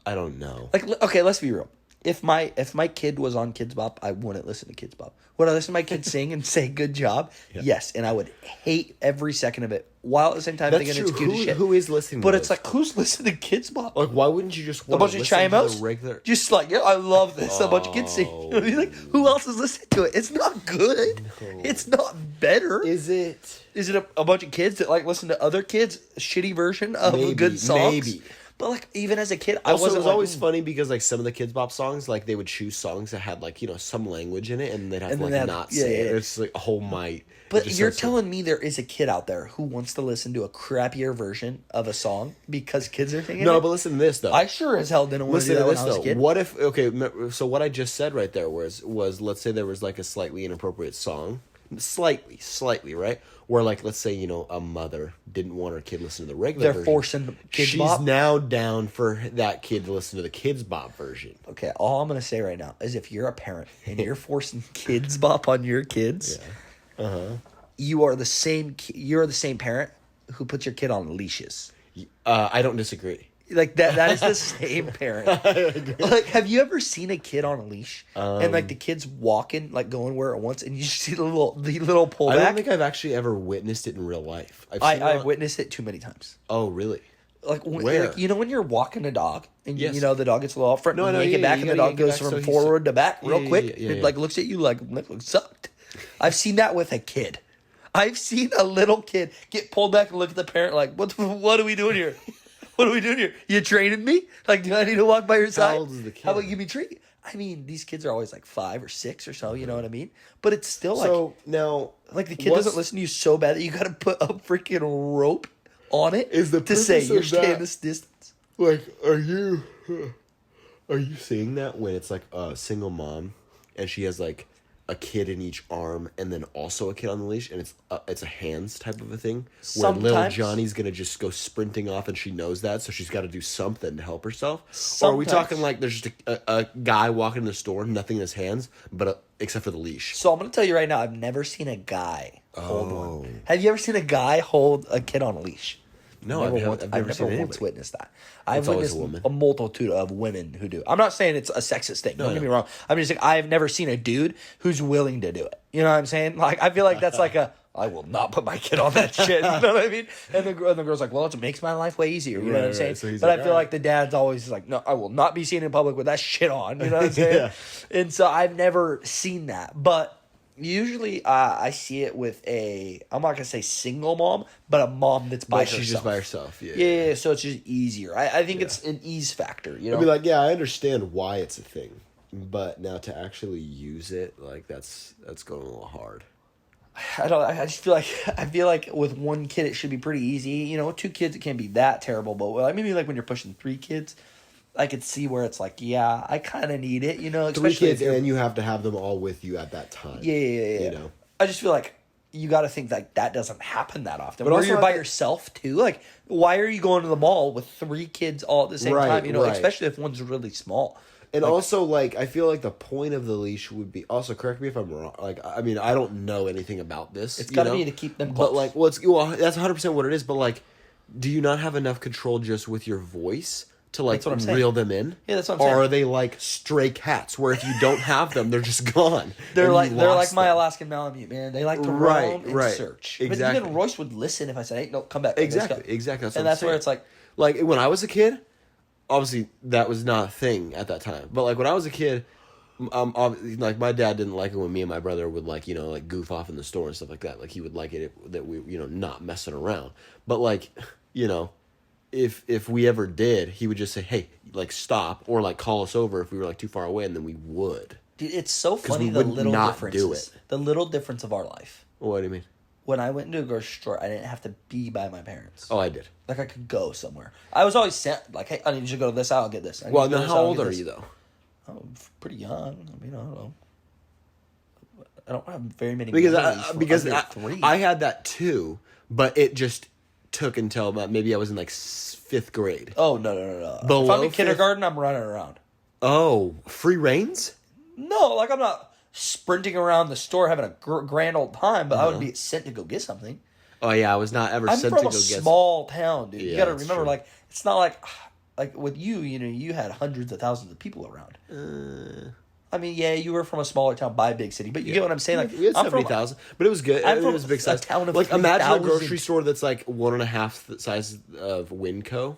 S2: I don't know.
S1: Like, okay, let's be real. if my kid was on Kids Bop, I wouldn't listen to Kids Bop. Would I listen to my kid sing and say good job?
S2: Yeah.
S1: Yes, and I would hate every second of it, while at the same time
S2: That's
S1: thinking
S2: true.
S1: it's cute as shit.
S2: Who is listening to
S1: But it's
S2: those?
S1: like, who's listening to Kids Bop?
S2: Like, why wouldn't you just
S1: A
S2: want
S1: bunch
S2: to
S1: of
S2: listen to
S1: chimos?
S2: the regular?
S1: Just like, yeah, I love this. A bunch of kids sing. You know what I mean? Like, who else is listening to it? It's not good.
S2: No.
S1: It's not better.
S2: Is it?
S1: Is it a bunch of kids that like listen to other kids' shitty version of
S2: Maybe,
S1: good songs?
S2: maybe.
S1: But like, even as a kid, I
S2: Also, it
S1: wasn't
S2: was
S1: like,
S2: always funny because like some of the Kids Bop songs, like they would choose songs that had like some language in it, and they'd have
S1: And
S2: to
S1: then
S2: like
S1: they had-
S2: not
S1: yeah,
S2: say it.
S1: yeah.
S2: It's like a whole might.
S1: But you're telling me there is a kid out there who wants to listen to a crappier version of a song because kids are singing
S2: No,
S1: it?
S2: but listen to this though.
S1: I sure as hell didn't want to
S2: Listen
S1: do
S2: to
S1: that when
S2: this
S1: I was a
S2: though.
S1: kid.
S2: What if so what I just said right there was let's say there was like a slightly inappropriate song, slightly right, where like let's say a mother didn't want her kid to listen to the regular
S1: They're
S2: version.
S1: forcing Kids
S2: She's
S1: Bop?
S2: now down for that kid to listen to the Kids Bop version.
S1: Okay, all I'm going to say right now is if you're a parent and you're forcing Kids Bop on your kids, you are the same you're the same parent who puts your kid on leashes.
S2: I don't disagree.
S1: Like that is the same parent. Like, have you ever seen a kid on a leash and like the kid's walking, like going where it wants, and you just see the little pullback?
S2: I don't think I've actually ever witnessed it in real life.
S1: I've witnessed it too many times.
S2: Oh, really?
S1: Like,
S2: Where?
S1: like, when you're walking a dog and
S2: Yes.
S1: the dog gets a little off front,
S2: No,
S1: and
S2: no,
S1: you make it
S2: yeah,
S1: back,
S2: you
S1: and the
S2: gotta
S1: dog
S2: get
S1: goes
S2: back so
S1: from
S2: he's-
S1: forward to back real
S2: yeah,
S1: quick,
S2: yeah,
S1: and
S2: yeah.
S1: like looks at you like sucked. I've seen that with a kid. I've seen a little kid get pulled back and look at the parent like, what are we doing here? What are we doing here? You training me? Like, do I need to walk by your side?
S2: old is the kid?
S1: How about you be treated? I mean, these kids are always like 5 or 6 or so. You know what I mean? But it's still like,
S2: So now,
S1: like the kid doesn't listen to you so bad that you got to put a freaking rope on it
S2: Is the
S1: to say
S2: purpose
S1: you're
S2: of
S1: staying
S2: that-
S1: this distance.
S2: like, are you seeing that when it's like a single mom and she has like a kid in each arm and then also a kid on the leash, and it's a hands type of a thing where little
S1: Sometimes-
S2: Johnny's gonna just go sprinting off and she knows that, so she's got to do something to help herself? Or are we
S1: Sometimes.
S2: talking like there's just a guy walking in the store, nothing in his hands, but except for the leash?
S1: So I'm going to tell you right now, I've never seen a guy hold
S2: Oh.
S1: one. Have you ever seen a guy hold a kid on a leash?
S2: No,
S1: Never
S2: I've
S1: once,
S2: never
S1: I've
S2: seen
S1: never once
S2: anybody.
S1: witnessed that. I've
S2: It's always
S1: witnessed
S2: a woman.
S1: a multitude of women who do. I'm not saying it's a sexist thing. Don't get me wrong. I'm just saying I've never seen a dude who's willing to do it. You know what I'm saying? Like, I feel like that's like I will not put my kid on that shit. You know what I mean? And the girl's like, well, it makes my life way easier. You know what I'm
S2: Right,
S1: saying?
S2: right. So he's
S1: but
S2: like,
S1: I feel
S2: all
S1: like the dad's always like, no, I will not be seen in public with that shit on. You know what I'm saying?
S2: Yeah.
S1: And so I've never seen that. But usually I see it with I'm not going to say single mom, but a mom that's by
S2: Like
S1: herself.
S2: she's just by herself.
S1: Yeah, so it's just easier. I think it's an ease factor, you know?
S2: I'd be like, yeah, I understand why it's a thing, but now to actually use it, like that's going a little hard.
S1: I just feel like with one kid it should be pretty easy. You know, 2 kids it can't be that terrible, but maybe like when you're pushing 3 kids, I could see where it's like, yeah, I kind of need it, you know,
S2: 3
S1: especially
S2: kids,
S1: if you're-
S2: and you have to have them all with you at that time.
S1: yeah.
S2: You know.
S1: I just feel like you got to think like that doesn't happen that often.
S2: But
S1: But
S2: also
S1: you're
S2: I
S1: by
S2: think-
S1: yourself too. Like, why are you going to the mall with 3 kids all at the same
S2: Right,
S1: time? You know,
S2: right.
S1: especially if one's really small.
S2: And also, like, I feel like the point of the leash would be, also, correct me if I'm wrong, like, I mean, I don't know anything about this.
S1: It's
S2: you
S1: gotta
S2: know?
S1: be to keep them
S2: But,
S1: close.
S2: like, that's 100% what it is, but, like, do you not have enough control just with your voice to, like,
S1: That's what I'm saying.
S2: reel them in?
S1: Yeah, that's what I'm
S2: Or
S1: saying.
S2: are they, like, stray cats, where if you don't have them, they're just gone?
S1: They're
S2: and
S1: like
S2: you
S1: my
S2: lost them?
S1: Alaskan Malamute, man. They like to
S2: Right,
S1: roam and
S2: right.
S1: search.
S2: Exactly.
S1: But even Royce would listen if I said, "Hey, no, come back." Let's
S2: Exactly,
S1: go."
S2: exactly. That's
S1: And
S2: what
S1: that's
S2: I'm
S1: where
S2: saying.
S1: it's like,
S2: Like, when I was a kid, obviously, that was not a thing at that time. But, like, when I was a kid, like, my dad didn't like it when me and my brother would, like, you know, like, goof off in the store and stuff like that. Like, he would like it that we, you know, not messing around. But, like, you know, if we ever did, he would just say, hey, like, stop, or, like, call us over if we were, like, too far away, and then we would.
S1: dude, it's so funny
S2: we
S1: the
S2: would
S1: little
S2: not do
S1: differences,
S2: it.
S1: the little difference of our life.
S2: What do you mean?
S1: When I went into a grocery store, I didn't have to be by my parents.
S2: Oh, I did.
S1: Like, I could go somewhere. I was always sent, like, hey, I need you to go to this aisle, get this. I need
S2: Well,
S1: you to go
S2: now,
S1: to this
S2: how
S1: aisle,
S2: old
S1: get
S2: are
S1: this.
S2: you, though?
S1: I'm pretty young. I mean, I don't know. I don't have very many
S2: Because
S1: memories from under 3.
S2: I had that, too, but it just took until about, maybe I was in, like, 5th grade.
S1: Oh, no. If I'm
S2: Below
S1: in
S2: fifth?
S1: kindergarten, I'm running around.
S2: Oh, free reigns?
S1: No, like, I'm not sprinting around the store having a grand old time, but I would be sent to go get something.
S2: Oh, yeah, I was not ever
S1: I'm
S2: sent
S1: from
S2: to
S1: a
S2: go get
S1: small town, dude.
S2: Yeah,
S1: You got to
S2: that's
S1: remember,
S2: true.
S1: like, it's not like like with you, you had hundreds of thousands of people around. I mean, yeah, you were from a smaller town by a big city, but you get what I'm saying. Like,
S2: we had
S1: I'm from
S2: 70,000, but it was good.
S1: I'm
S2: It
S1: from
S2: was a big size.
S1: a town of
S2: like imagine a
S1: 3,000.
S2: grocery store that's like 1.5 the size of Winco.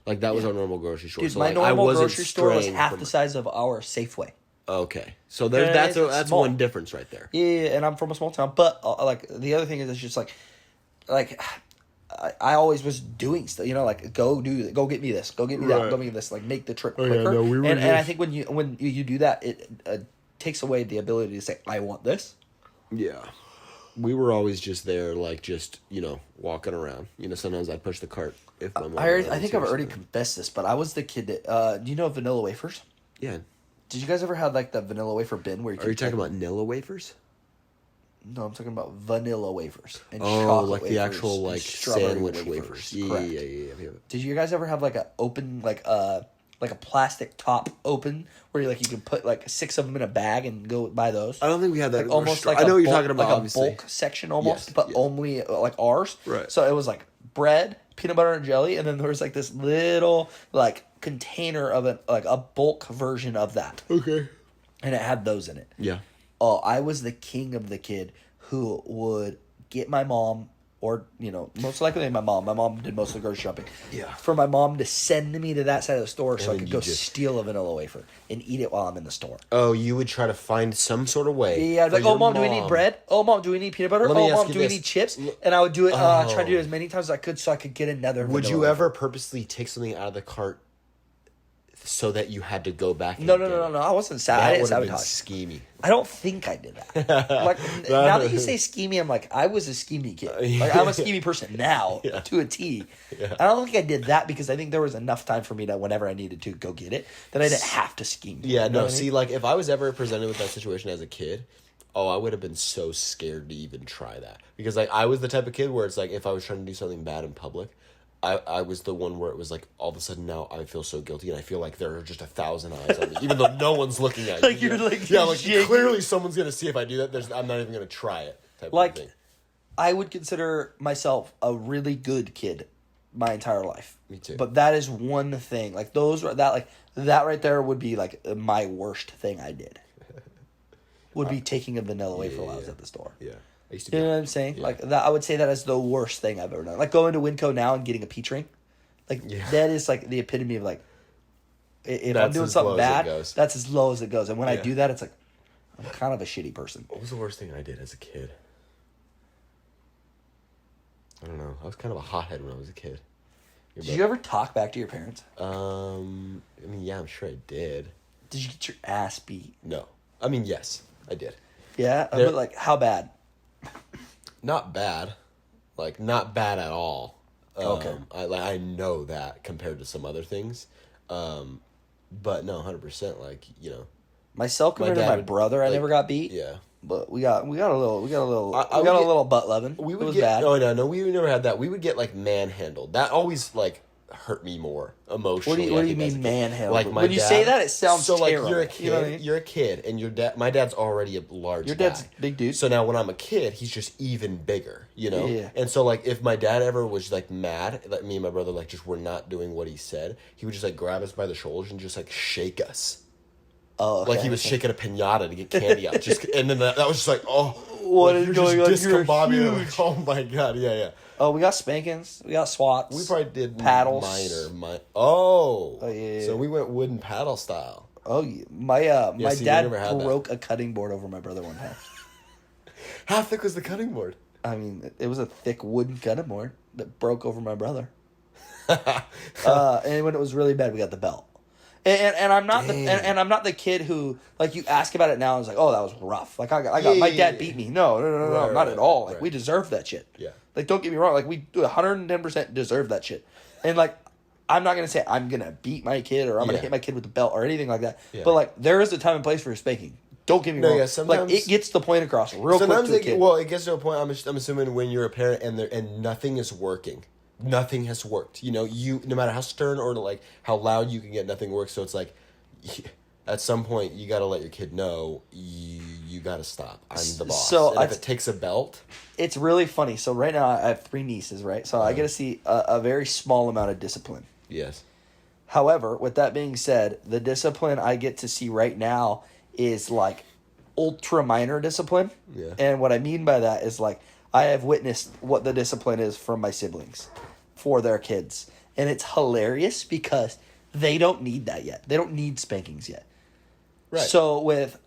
S2: Like that was our normal grocery store.
S1: Dude,
S2: so
S1: my
S2: like, I
S1: normal
S2: wasn't
S1: grocery store was
S2: straying
S1: half
S2: from
S1: the size of our Safeway.
S2: Okay, so there's that's
S1: small.
S2: one difference right there.
S1: Yeah, and I'm from a small town, but like the other thing is, it's just like I always was doing stuff, like go get me this, go get me that,
S2: Right.
S1: go get me this, like make the trip
S2: Oh,
S1: quicker.
S2: yeah, no, we were
S1: and I
S2: just-
S1: think when you do that, it takes away the ability to say I want this.
S2: Yeah. We were always just there, like just walking around. Sometimes I'd push the cart if my mom.
S1: I think I've already confessed this, but I was the kid that do you know vanilla wafers?
S2: Yeah.
S1: Did you guys ever have like the vanilla wafer bin where you?
S2: Are you talking about Nilla wafers?
S1: No, I'm talking about vanilla wafers and
S2: Oh,
S1: chocolate
S2: like
S1: wafers
S2: the actual
S1: and
S2: like
S1: strawberry
S2: sandwich wafers. Yeah,
S1: Correct.
S2: yeah.
S1: Did you guys ever have like a open like a plastic top open where you can put like 6 of them in a bag and go buy those?
S2: I don't think we had that.
S1: Like almost like
S2: I know
S1: a
S2: what you're
S1: bulk,
S2: talking about.
S1: like
S2: Obviously.
S1: a bulk section almost,
S2: Yes,
S1: but
S2: yes.
S1: only like ours.
S2: Right.
S1: So it was like bread, peanut butter and jelly, and then there was like this little like container of a bulk version of that,
S2: Okay.
S1: and it had those in it.
S2: Yeah.
S1: Oh, I was the king of the kid who would get my mom, or most likely my mom. My mom did most of the grocery shopping.
S2: Yeah.
S1: For my mom to send me to that side of the store so I
S2: then
S1: could
S2: you
S1: go
S2: just-
S1: steal a vanilla wafer and eat it while I'm in the store.
S2: Oh, you would try to find some sort of way.
S1: Yeah, I'd be like,
S2: for
S1: oh,
S2: your
S1: mom, do we need bread? Oh, mom, do we need peanut butter?
S2: Let me
S1: Oh,
S2: ask
S1: mom,
S2: you
S1: do we
S2: this.
S1: need chips? And I would do it, try to do it
S2: Oh.
S1: as many times as I could so I could get another
S2: Would
S1: vanilla
S2: you
S1: wafer.
S2: ever purposely take something out of the cart so that you had to go back? And
S1: No.
S2: get it?
S1: I wasn't sad. I
S2: That
S1: didn't
S2: would have been
S1: sabotage.
S2: schemy.
S1: I don't think I did that. Like now that you say schemy, I'm like, I was a schemy kid. Like I'm a schemy person now
S2: Yeah.
S1: to a T. I don't think I did that because I think there was enough time for me that whenever I needed to go get it, that I didn't have to scheme.
S2: Yeah,
S1: You know
S2: no.
S1: what I
S2: See,
S1: mean?
S2: like if I was ever presented with that situation as a kid, I would have been so scared to even try that because like I was the type of kid where it's like if I was trying to do something bad in public, I was the one where it was like all of a sudden now I feel so guilty and I feel like there are just 1,000 eyes on me, even though no one's looking at you.
S1: Like you're like
S2: yeah, like
S1: shaking.
S2: clearly someone's gonna see if I do that. I'm not even gonna try it. Type
S1: Like
S2: of thing.
S1: I would consider myself a really good kid my entire life.
S2: Me too.
S1: But that is one thing. Like that right there would be like my worst thing I did. Would be taking a vanilla wafer while I was at the store.
S2: Yeah, I used to.
S1: You
S2: Be,
S1: know what I'm saying?
S2: Yeah.
S1: Like that, I would say that is the worst thing I've ever done. Like going to Winco now and getting a peach ring, like
S2: Yeah.
S1: that is like the epitome of like, if I'm
S2: That's
S1: doing
S2: as
S1: something
S2: low as it
S1: bad,
S2: goes.
S1: that's as low as it goes. And when I
S2: Yeah.
S1: do that, it's like I'm kind of a shitty person.
S2: What was the worst thing I did as a kid? I don't know. I was kind of a hothead when I was a kid.
S1: Did you ever talk back to your parents?
S2: I mean, yeah, I'm sure I did.
S1: Did you get your ass beat?
S2: No. I mean, yes, I did.
S1: Yeah,
S2: There-
S1: but like how bad?
S2: Not bad. Like, not bad at all.
S1: Okay.
S2: I know that compared to some other things. But no, 100%, like,
S1: Myself compared to
S2: dad
S1: my
S2: would,
S1: brother, I
S2: like,
S1: never got beat.
S2: yeah.
S1: But we got a little
S2: I would get-
S1: little butt loving.
S2: We
S1: It
S2: would
S1: was
S2: get,
S1: bad.
S2: oh, no, we never had that. We would get, like, manhandled. That always, like, hurt me more emotionally.
S1: What do you
S2: I think, as a
S1: mean
S2: kid.
S1: manhandled?
S2: Like, my
S1: When you
S2: dad-
S1: say that, it sounds
S2: so, like,
S1: terrible.
S2: you're a kid,
S1: You know what I mean?
S2: you're a kid, and my dad's already a large
S1: Your dad's
S2: guy.
S1: big dude.
S2: So now when I'm a kid, he's just even bigger,
S1: Yeah.
S2: And so, like, if my dad ever was, like, mad, like, me and my brother, like, just were not doing what he said, he would just, like, grab us by the shoulders and just, like, shake us.
S1: Oh, okay.
S2: Like, he was shaking a pinata to get candy out. And then that was just like, oh.
S1: What
S2: like,
S1: is
S2: you're
S1: going
S2: just
S1: on? You're
S2: discombobulated.
S1: huge.
S2: Like, oh, my God. Yeah.
S1: Oh, we got spankings. We got swats.
S2: We probably did
S1: paddles.
S2: Oh,
S1: yeah.
S2: So we went wooden paddle style.
S1: Oh, yeah. My
S2: see, we
S1: dad
S2: never had that.
S1: broke a cutting board over my brother one time.
S2: How thick was the cutting board?
S1: I mean, it was a thick wooden cutting board that broke over my brother. And when it was really bad, we got the belt. And I'm not and I'm not the kid who like you ask about it now and it's like, oh, that was rough. Like I got my dad beat me. No,
S2: Right,
S1: not at all. Like
S2: right.
S1: we deserve that shit.
S2: Yeah.
S1: Like don't get me wrong. Like we 110% deserve that shit. And like I'm not gonna say I'm gonna beat my kid or I'm gonna
S2: Yeah.
S1: hit my kid with the belt or anything like that.
S2: Yeah.
S1: But like there is a time and place for spanking. Don't get me
S2: No,
S1: wrong.
S2: yeah,
S1: like
S2: sometimes-
S1: it gets the point across real quick
S2: Sometimes
S1: to a kid.
S2: it gets to a point. I'm assuming when you're a parent and nothing is working, nothing has worked. You no matter how stern or like how loud you can get, nothing works. So it's like, at some point you got to let your kid know you got to stop. I'm the boss.
S1: So
S2: and if it takes a belt,
S1: It's really funny. So right now I have 3 nieces, right? So I get to see a very small amount of discipline.
S2: yes,
S1: However, with that being said, the discipline I get to see right now is like ultra minor discipline.
S2: Yeah.
S1: And what I mean by that is like I have witnessed what the discipline is from my siblings for their kids. And it's hilarious because they don't need that yet. They don't need spankings yet.
S2: Right.
S1: So with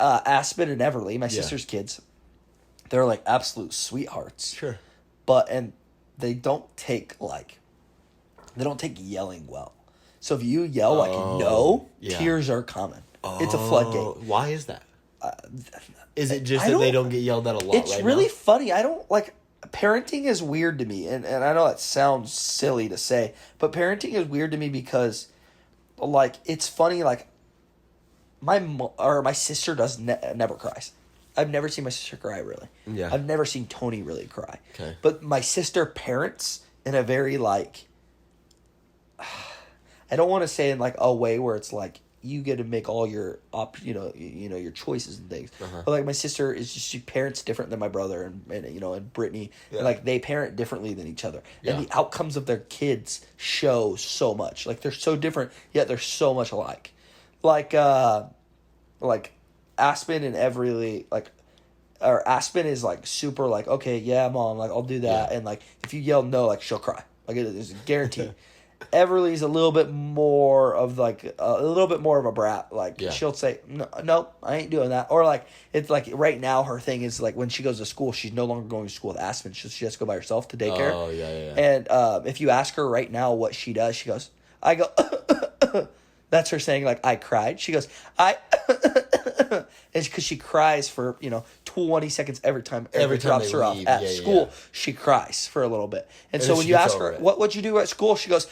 S1: Aspen and Everly, my sister's kids, they're like absolute sweethearts.
S2: Sure.
S1: And they don't take yelling well. So if you yell like no,
S2: yeah.
S1: tears are coming. It's a floodgate.
S2: Why is that? Is it just
S1: I
S2: that they
S1: don't-
S2: don't get yelled at a lot?
S1: It's
S2: right
S1: really
S2: now?
S1: funny. I don't like parenting is weird to me, and I know that sounds silly to say, but parenting is weird to me because, like, it's funny. Like, my sister never cries. I've never seen my sister cry really.
S2: Yeah.
S1: I've never seen Tony really cry.
S2: Okay.
S1: But my sister parents in a very like, I don't want to say in like a way where it's like you get to make all your your choices and things. But like my sister is just, she parents different than my brother and Brittany.
S2: Yeah.
S1: And like they parent differently than each other.
S2: Yeah.
S1: And the outcomes of their kids show so much. Like they're so different, yet they're so much alike. Like Aspen and Everly, or Aspen is like super like, okay, yeah, mom, like I'll do that.
S2: Yeah.
S1: And like if you yell no, like she'll cry. Like it is guaranteed. Everly's a little bit more of a brat. Like
S2: Yeah.
S1: she'll say, no, I ain't doing that. Or like it's like right now her thing is like when she goes to school, she's no longer going to school with Aspen. She has to go by herself to daycare.
S2: Oh yeah.
S1: And if you ask her right now what she does, she goes, I go. That's her saying like I cried. She goes, I. It's because she cries for 20 seconds every time
S2: Every time
S1: drops
S2: they
S1: her off
S2: leave.
S1: at
S2: Yeah,
S1: school.
S2: yeah.
S1: She cries for a little bit, and so
S2: then
S1: when
S2: she
S1: you
S2: gets
S1: ask
S2: over
S1: her
S2: it.
S1: what'd you do at school, she goes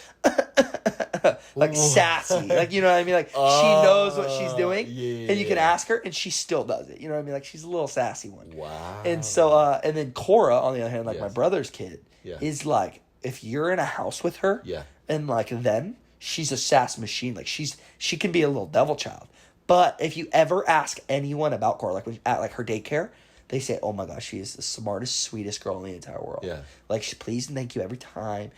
S1: like sassy, like you know what I mean, like she knows what she's doing,
S2: yeah,
S1: and you can
S2: yeah.
S1: ask her, and she still does it. You know what I mean? Like she's a little sassy one.
S2: Wow.
S1: And so and then Cora on the other hand, like my
S2: Yes.
S1: brother's kid,
S2: Yeah.
S1: is like if you're in a house with her,
S2: Yeah.
S1: and like then she's a sass machine. Like she can be a little devil child. But if you ever ask anyone about Cora, like when at like her daycare, they say, "Oh my gosh, she is the smartest, sweetest girl in the entire world."
S2: Yeah.
S1: Like she please and thank you every time.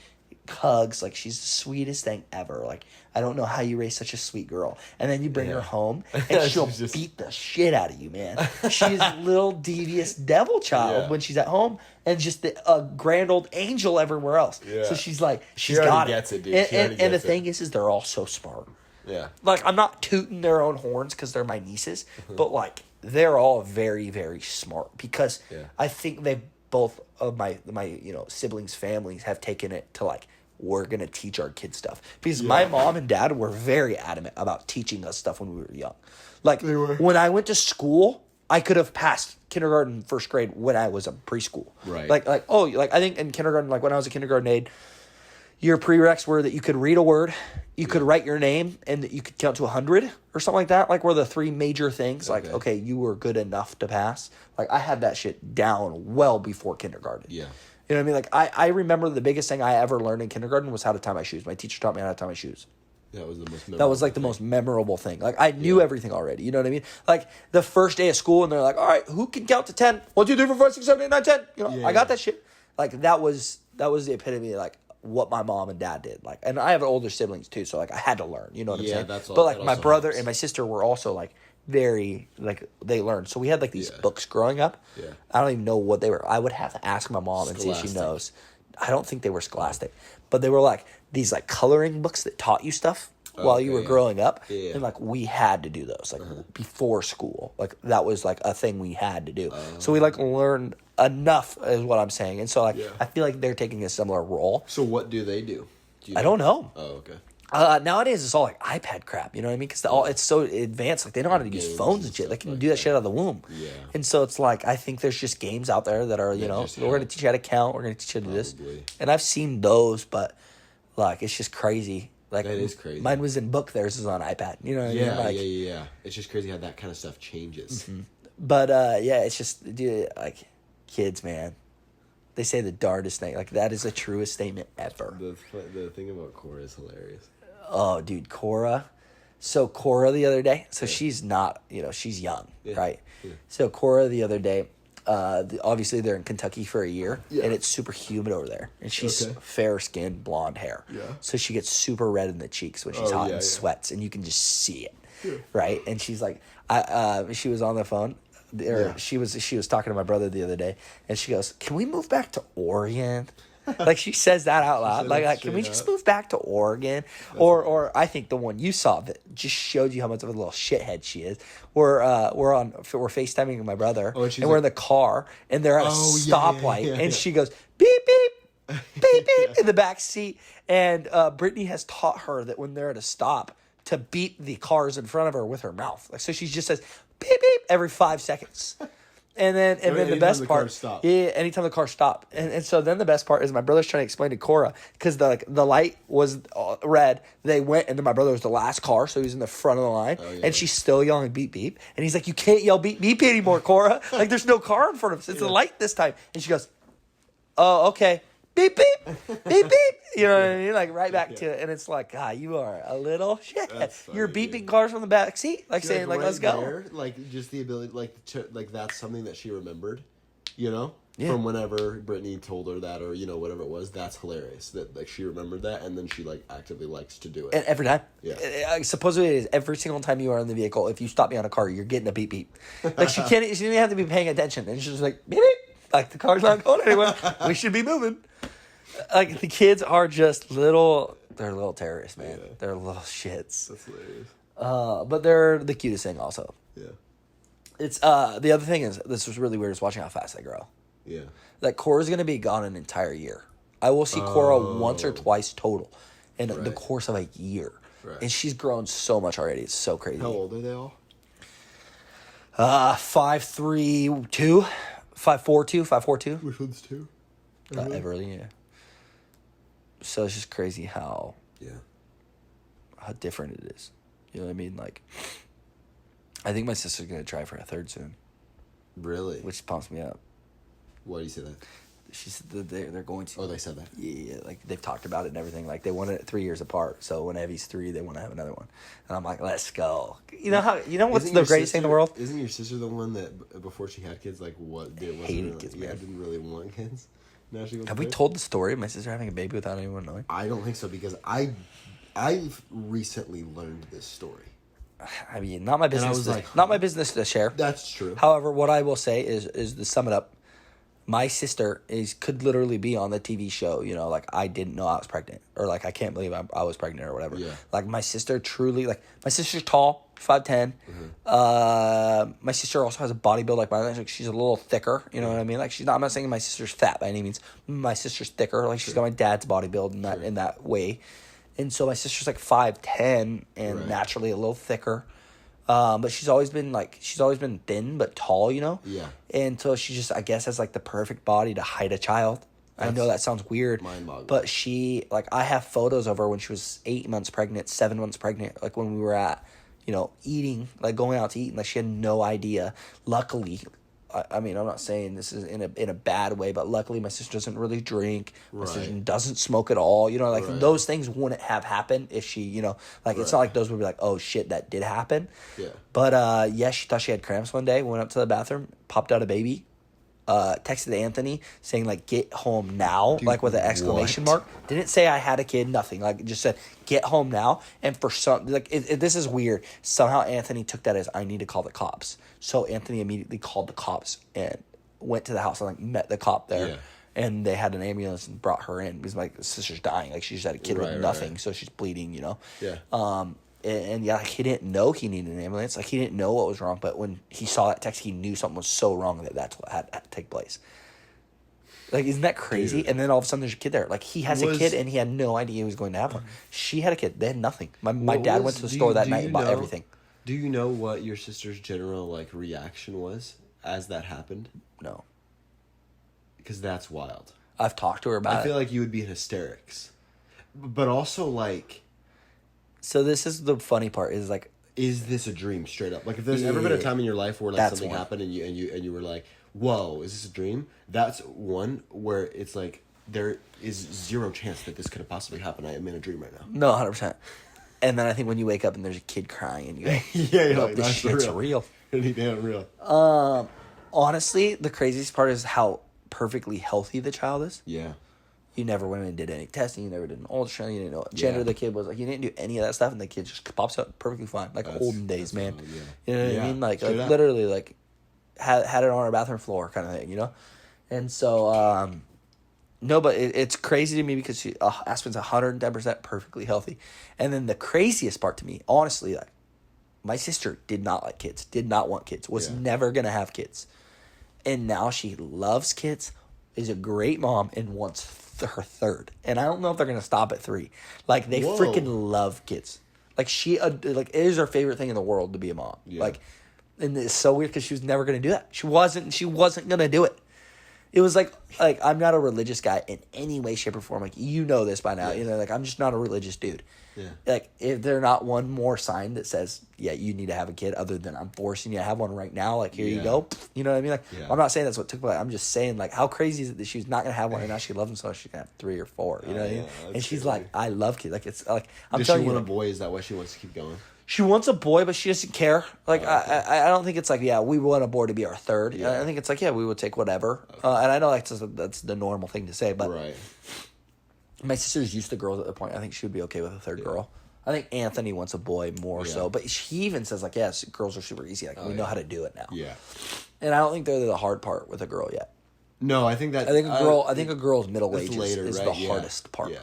S1: Hugs, like she's the sweetest thing ever. Like I don't know how you raise such a sweet girl. And then you bring her home and she'll
S2: She's just-
S1: beat the shit out of you, man. She's a little devious devil child
S2: Yeah.
S1: when she's at home and just a grand old angel everywhere else.
S2: Yeah.
S1: So she's like, she's
S2: already
S1: got
S2: gets
S1: it.
S2: it, dude.
S1: And,
S2: She already
S1: and the
S2: gets it.
S1: thing is they're all so smart.
S2: Yeah.
S1: Like I'm not tooting their own horns because they're my nieces, but like they're all very, very smart because
S2: Yeah.
S1: I think they both of my siblings' families have taken it to like we're gonna teach our kids stuff because my mom and dad were very adamant about teaching us stuff when we were young. Like when I went to school, I could have passed kindergarten, first grade when I was in preschool.
S2: Right.
S1: Like I think in kindergarten, like when I was a kindergarten aide, your prereqs were that you could read a word, you could write your name, and that you could count to 100 or something like that. Like were the three major things. Like, okay, you were good enough to pass. Like I had that shit down well before kindergarten.
S2: Yeah.
S1: You know what I mean? Like I remember the biggest thing I ever learned in kindergarten was how to tie my shoes. My teacher taught me how to tie my shoes.
S2: That was the most.
S1: That was like the most memorable thing. Like I knew everything already. You know what I mean? Like the first day of school, and they're like, "All right, who can count to 10? 1, 2, 3, 4, 5, 6, 7, 8, 9, 10." You know, I got that shit. Like that was the epitome of like what my mom and dad did. Like, and I have older siblings too, so like I had to learn. You know what I'm saying?
S2: That's all,
S1: but like
S2: that
S1: my
S2: also
S1: brother
S2: helps.
S1: and my sister were also like very like they learned. So we had like these books growing up.
S2: Yeah.
S1: I don't even know what they were. I would have to ask my mom and see if she
S2: Scholastic.
S1: knows. I don't think they were Scholastic, but they were like these like coloring books that taught you stuff while you
S2: Okay,
S1: were
S2: yeah.
S1: growing up.
S2: Yeah.
S1: And like we had to do those like before school. Like that was like a thing we had to do. So we like learned enough is what I'm saying. And so like I feel like they're taking a similar role.
S2: So what do they do?
S1: I don't know.
S2: Oh, okay.
S1: Nowadays it's all like iPad crap, you know what I mean? Because it's so advanced. Like they know how to use
S2: Games
S1: phones
S2: and
S1: and shit. They
S2: stuff
S1: can
S2: like
S1: do that
S2: that.
S1: shit out of the womb.
S2: Yeah.
S1: And so it's like I think there's just games out there that are
S2: just
S1: we're gonna
S2: help.
S1: teach you how to count. We're gonna teach you how to do this.
S2: Probably.
S1: And I've seen those, but like it's just crazy. Like
S2: That is crazy.
S1: Mine was in book. Theirs is on iPad. You know what I mean?
S2: Yeah,
S1: Like,
S2: yeah. It's just crazy how that kind of stuff changes.
S1: But yeah, it's just dude, like kids, man. They say the darndest thing. Like that is the truest statement ever.
S2: The thing about Cora is hilarious.
S1: Oh, dude, Cora. So Cora the other day. So she's not, she's young, right?
S2: Yeah.
S1: So Cora the other day, Obviously they're in Kentucky for a year,
S2: Yeah.
S1: and it's super humid over there. And she's
S2: Okay.
S1: fair skinned, blonde hair.
S2: Yeah.
S1: So she gets super red in the cheeks when she's
S2: Oh,
S1: hot
S2: yeah,
S1: and
S2: yeah.
S1: sweats, and you can just see it, right? And she's like, she was on the phone. Or
S2: Yeah.
S1: she was talking to my brother the other day, and she goes, "Can we move back to Oregon?" Like she says that out loud.
S2: said
S1: Like,
S2: that
S1: can we
S2: straight
S1: just
S2: up.
S1: move back to Oregon? Or I think the one you saw that just showed you how much of a little shithead she is. We're FaceTiming with my brother,
S2: Oh, and she's
S1: and we're in the
S2: like-
S1: car, and they're at a
S2: Oh, yeah,
S1: stoplight,
S2: yeah,
S1: and
S2: yeah.
S1: she goes beep beep, beep beep in the back seat, and Brittany has taught her that when they're at a stop to beat the cars in front of her with her mouth. Like so, she just says beep beep every 5 seconds. And then the
S2: anytime
S1: best
S2: the
S1: part,
S2: cars stop.
S1: yeah, anytime the car stopped, and so then the best part is my brother's trying to explain to Cora because the light was red. They went, and then my brother was the last car, so he was in the front of the line, and she's still yelling beep beep, and he's like, "You can't yell beep beep anymore, Cora. Like there's no car in front of us. It's a light this time." And she goes, "Oh, okay." Beep beep, beep beep. You know what I mean? Like right back to it, and it's like, God, you are a little shit.
S2: That's funny,
S1: You're beeping
S2: dude.
S1: cars from the back seat, like saying, like,
S2: right
S1: let's go.
S2: there, like just the ability, like that's something that she remembered, you know,
S1: Yeah.
S2: from whenever Brittany told her that, or whatever it was. That's hilarious that like she remembered that, and then she like actively likes to do it.
S1: And every time.
S2: Yeah.
S1: Supposedly it is every single time you are in the vehicle. If you stop me on a car, you're getting a beep beep. Like she didn't even have to be paying attention. And she's just like, beep beep. Like the car's not going anywhere. We should be moving. Like the kids are just they're little terrorists, man.
S2: Yeah.
S1: They're little shits.
S2: That's hilarious.
S1: But they're the cutest thing also.
S2: Yeah,
S1: It's the other thing is this was really weird is watching how fast they grow.
S2: yeah.
S1: Like Cora's gonna be gone an entire year. I will see Cora once or twice total in the
S2: Right.
S1: course of a year.
S2: Right.
S1: And she's grown so much already. It's so crazy.
S2: How old are they all?
S1: 5'3", 5'4", 5'4",
S2: Which one's two?
S1: Everly, yeah. So it's just crazy how
S2: Yeah.
S1: different it is. You know what I mean? Like, I think my sister's gonna try for a third soon,
S2: Really?
S1: which pumps me up.
S2: Why do you say that?
S1: She said that they're going to.
S2: Oh, they said that.
S1: Yeah, like they've talked about it and everything. Like they want it 3 years apart. So when Evie's 3, they want to have another one. And I'm like, let's go. You know what's
S2: Isn't
S1: the
S2: your
S1: greatest thing in the
S2: sister-
S1: world?
S2: Isn't your sister the one that before she had kids, like what did wasn't
S1: Hated
S2: really,
S1: kids,
S2: yeah,
S1: man.
S2: didn't really want kids? Now she
S1: Have we told the story of my sister having a baby without anyone knowing?
S2: I don't think so because I've recently learned this story.
S1: I mean, not my business.
S2: was like,
S1: not my business to share.
S2: That's true.
S1: However, what I will say is to sum it up, my sister could literally be on the TV show. You know, like I didn't know I was pregnant, or like I can't believe I was pregnant, or whatever.
S2: Yeah.
S1: Like my sister truly, like my sister's tall, 5'10". My sister also has a body build like mine. Like she's a little thicker. You know what I mean? Like she's not. I'm not saying my sister's fat by any means. My sister's thicker. Like she's got my dad's body build in that way. And so my sister's like 5'10" and
S2: Right.
S1: naturally a little thicker. But she's always been thin but tall, you know?
S2: Yeah.
S1: And so she just, I guess, has like the perfect body to hide a child. I know that sounds weird.
S2: mind-boggling.
S1: But she, like, I have photos of her when she was 8 months pregnant, 7 months pregnant, like when we were at, eating, like going out to eat, and like she had no idea. Luckily, I mean, I'm not saying this is in a bad way, but luckily my sister doesn't really drink. My sister
S2: Right.
S1: doesn't smoke at all. You know, like
S2: Right.
S1: those things wouldn't have happened if she, like it's not like those would be like, oh shit, that did happen.
S2: Yeah.
S1: But yeah, she thought she had cramps one day, went up to the bathroom, popped out a baby, texted Anthony saying like, get home now,
S2: Dude,
S1: like with an exclamation
S2: what?
S1: mark. Didn't say I had a kid, nothing. Like just said, get home now. And for some, like this is weird. Somehow Anthony took that as I need to call the cops. So Anthony immediately called the cops and went to the house and like met the cop there.
S2: Yeah.
S1: And they had an ambulance and brought her in because my sister's dying. Like she just had a kid
S2: Right,
S1: with
S2: right,
S1: nothing,
S2: right.
S1: so she's bleeding.
S2: Yeah.
S1: And yeah, like, he didn't know he needed an ambulance. Like he didn't know what was wrong, but when he saw that text, he knew something was so wrong that's what had to take place. Like, isn't that crazy?
S2: Dude.
S1: And then all of a sudden, there's a kid there. Like he has a kid, and he had no idea he was going to have one. She had a kid. They had nothing. My dad went to the store that night and bought everything.
S2: Do you know what your sister's general like reaction was as that happened?
S1: No,
S2: Because that's wild.
S1: I've talked to her about
S2: I feel
S1: it.
S2: like you would be in hysterics, but also like,
S1: So this is the funny part. Is like,
S2: is this a dream? Straight up, like if there's ever been a
S1: Yeah.
S2: time in your life where like
S1: That's
S2: something
S1: one.
S2: happened and you were like, "Whoa, is this a dream?" That's one where it's like there is zero chance that this could have possibly happened. I am in a dream right now.
S1: no, 100%. And then I think when you wake up and there's a kid crying, and you go,
S2: Yeah, you're
S1: nope,
S2: like,
S1: this
S2: that's
S1: shit's
S2: real.
S1: real.
S2: Pretty damn real.
S1: honestly, the craziest part is how perfectly healthy the child is.
S2: Yeah.
S1: You never went and did any testing. You never did an ultrasound. You didn't know what gender the kid was. Like, you didn't do any of that stuff, and the kid just pops out perfectly fine. Like olden days, man.
S2: Wild, yeah.
S1: You know what I mean? Like
S2: Straight up.
S1: literally, like, had it on our bathroom floor kind of thing, you know? And so, no, but it's crazy to me because Aspen's 110% perfectly healthy. And then the craziest part to me, honestly, like, my sister did not like kids, did not want kids, was never going to have kids. And now she loves kids, is a great mom, and wants her third. And I don't know if they're going to stop at 3. Like, they freaking love kids. Like, it is her favorite thing in the world to be a mom.
S2: Yeah.
S1: Like, and it's so weird because she was never going to do that. She wasn't going to do it. It was like I'm not a religious guy in any way, shape, or form. Like, you know this by now. You know, like, I'm just not a religious dude.
S2: Yeah.
S1: Like, if they're not one more sign that says, yeah, you need to have a kid, other than I'm forcing you to have one right now. Like, here you go. You know what I mean? Like, I'm not saying that's what took place. I'm just saying, like, how crazy is it that she's not gonna have one, and now she loves them so much she's gonna have 3 or 4. You know what I mean? And she's like, I love kids. Like, it's like I'm telling you.
S2: Does she want a boy? Is that why she wants to keep going?
S1: She wants a boy, but she doesn't care. Like, I don't think it's like, yeah, we want a boy to be our third. I think it's like, yeah, we would take whatever. And I know that's the normal thing to say, but
S2: Right.
S1: my sister's used to girls at the point. I think she would be okay with a third girl. I think Anthony wants a boy more so, but she even says, like, yes, girls are super easy. Like, we know how to do it now.
S2: Yeah.
S1: And I don't think they're the hard part with a girl yet.
S2: No, I think that.
S1: I think a girl's middle ages
S2: later,
S1: is
S2: right?
S1: the hardest part.
S2: Yeah.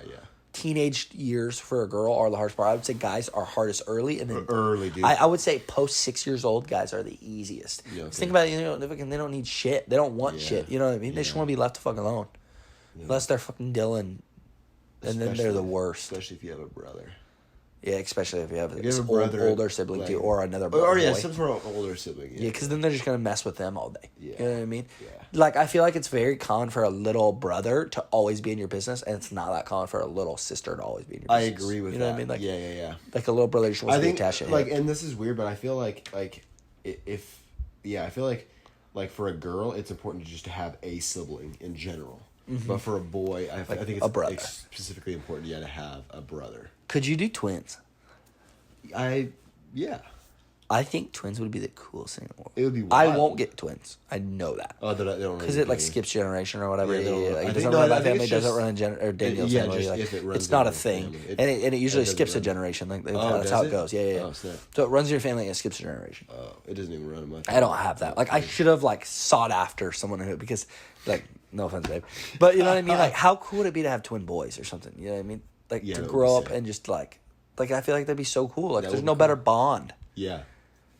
S1: Teenage years for a girl are the hardest part. I would say guys are hardest early, and then
S2: Early, dude.
S1: I would say post 6 years old guys are the easiest.
S2: Yeah, okay.
S1: Think about it, you know, they don't need shit. They don't want shit. You know what I mean? They just want to be left the fuck alone. Unless they're fucking Dylan, and then they're the worst.
S2: Especially if you have a brother.
S1: Yeah, especially if you have
S2: a
S1: an
S2: brother,
S1: older sibling
S2: like,
S1: too, or another brother.
S2: Or yeah, some sort of older sibling.
S1: Yeah, because then they're just gonna mess with them all day.
S2: Yeah.
S1: You know what I mean?
S2: Yeah.
S1: Like, I feel like it's very common for a little brother to always be in your business, and it's not that common for a little sister to always be in your
S2: I
S1: business.
S2: agree with
S1: you know
S2: that.
S1: what I mean? Like,
S2: yeah.
S1: Like a little brother just wants to be attached to
S2: like,
S1: him.
S2: and this is weird, but I feel like I feel like for a girl, it's important just to have a sibling in general. Mm-hmm. But for a boy, I think it's
S1: a brother.
S2: Specifically important, to have a brother.
S1: Could you do twins?
S2: Yeah.
S1: I think twins would be the coolest thing in the world.
S2: It would be
S1: I
S2: wild.
S1: won't get twins. I know that.
S2: Oh, they don't
S1: Because it, like, skips generation or whatever.
S2: Yeah,
S1: Like,
S2: I
S1: it
S2: think-
S1: doesn't
S2: no,
S1: run
S2: I
S1: my
S2: think
S1: family,
S2: it's
S1: doesn't
S2: just-
S1: run in Daniel's
S2: yeah,
S1: family.
S2: just
S1: Like,
S2: if it runs
S1: it's not
S2: in
S1: a
S2: the
S1: thing.
S2: family.
S1: And it usually
S2: doesn't
S1: skips a
S2: run.
S1: generation. Like, that's
S2: does
S1: how it
S2: it?
S1: goes. Yeah.
S2: Oh, snap.
S1: So it runs in your family and it skips a generation.
S2: Oh, it doesn't even run much.
S1: I don't have that. Like, I should have, like, sought after someone who, because, like, no offense, babe, but you know what I mean? Like, how cool would it be to have twin boys or something? You know what I mean? Like,
S2: Yeah,
S1: to
S2: that would
S1: grow
S2: be
S1: up
S2: sick.
S1: and just, like, I feel like that'd be so cool. Like,
S2: That
S1: there's
S2: would
S1: no
S2: be
S1: better
S2: cool.
S1: bond.
S2: Yeah.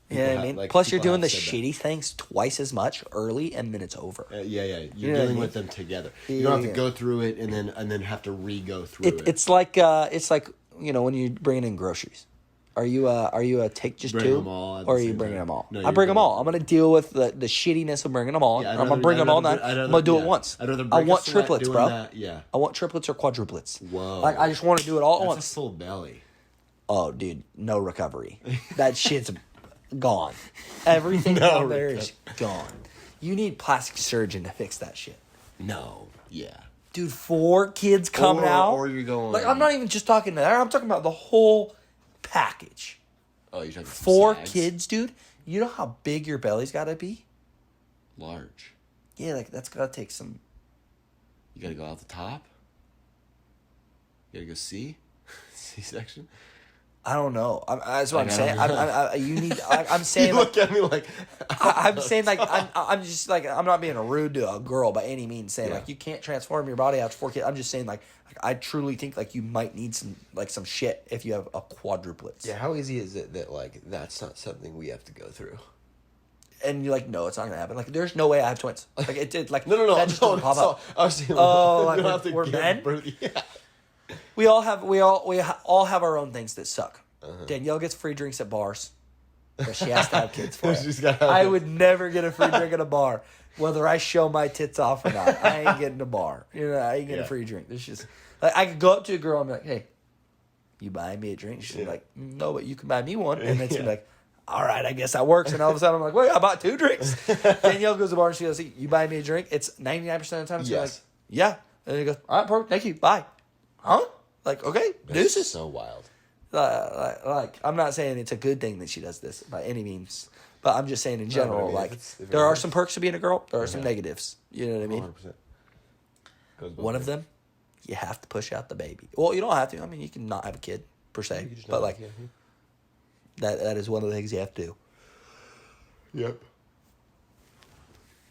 S1: You know what I
S2: People
S1: mean?
S2: have-
S1: Plus, you're
S2: people
S1: doing the
S2: have said that.
S1: shitty things twice as much early, and then it's over.
S2: Yeah. You're
S1: know what I
S2: dealing
S1: mean?
S2: with them together. You don't have to
S1: Yeah.
S2: go through it and then have to re-go through it.
S1: It's like you know, when you're bringing in groceries. Are you a take just
S2: Bring
S1: 2,
S2: them all at
S1: or are
S2: the
S1: you
S2: same
S1: bringing
S2: time.
S1: them all?
S2: No,
S1: I
S2: you're
S1: bring them
S2: bringing
S1: all. I'm gonna deal with the shittiness of bringing them all.
S2: Yeah,
S1: I'm gonna bring them all night. I'm gonna do it once.
S2: I'd rather
S1: I
S2: break a
S1: want
S2: sweat
S1: triplets,
S2: doing
S1: bro.
S2: that. Yeah.
S1: I want triplets or quadruplets.
S2: Whoa.
S1: Like, I just want to do it all at
S2: That's
S1: once.
S2: a full belly.
S1: Oh, dude, no recovery. That shit's gone. Everything
S2: No
S1: down there is gone. You need plastic surgeon to fix that shit.
S2: No. Yeah.
S1: Dude, 4 kids coming out.
S2: Or you're going.
S1: Like, I'm not even just talking there. I'm talking about the whole package.
S2: Oh, you're talking
S1: 4
S2: sags?
S1: kids, dude. You know how big your belly's got to be?
S2: Large.
S1: Yeah, like, that's got to take some...
S2: You gotta go out the top. You gotta go C-section.
S1: I don't know. That's what I'm
S2: Like, I
S1: saying.
S2: don't know.
S1: I'm saying...
S2: You
S1: like,
S2: look at me like.
S1: I'm saying, like, I'm just, like, I'm not being rude to a girl by any means, saying,
S2: Yeah.
S1: like, you can't transform your body after 4 kids. I'm just saying, like, I truly think, like, you might need some shit if you have a quadruplets.
S2: Yeah. How easy is it that like that's not something we have to go through?
S1: And you're like, no, it's not gonna happen. Like, there's no way I have twins. Like, it did. Like,
S2: No.
S1: that just doesn't pop up.
S2: I was saying,
S1: Oh,
S2: we don't
S1: like,
S2: have to
S1: we're
S2: give
S1: men?
S2: birth- Yeah.
S1: We all have our own things that suck. Danielle gets free drinks at bars, but she has to have kids for
S2: She's
S1: it.
S2: gotta have
S1: I
S2: it.
S1: would never get a free drink at a bar, whether I show my tits off or not. I ain't getting a bar. You know, I ain't getting a
S2: Yeah.
S1: free drink. There's just like, I could go up to a girl and be like, "Hey, you buying me a drink?" She's like, "No, but you can buy me one." And then she's like, "All right, I guess that works." And all of a sudden, I'm like, "Wait, I bought 2 drinks." Danielle goes to the bar and she goes, "You buy me a drink?" It's 99% of the time. She's
S2: Yes.
S1: like, "Yeah." And he goes, "All right, perfect. Thank you. Bye." Huh? Like, okay,
S2: This
S1: deuces.
S2: is so wild.
S1: Like, I'm not saying it's a good thing that she does this by any means, But I'm just saying in
S2: No, but I
S1: general,
S2: mean,
S1: like
S2: if it
S1: there are
S2: works.
S1: some perks to being a girl. There are some
S2: Yeah.
S1: negatives. You know what I mean?
S2: 100%. Goes both
S1: One of
S2: ways.
S1: them, you have to push out the baby. Well, you don't have to. I mean, you can not have a kid per se,
S2: You just
S1: but
S2: know,
S1: like
S2: yeah.
S1: that is one of the things you have to do.
S2: Yep.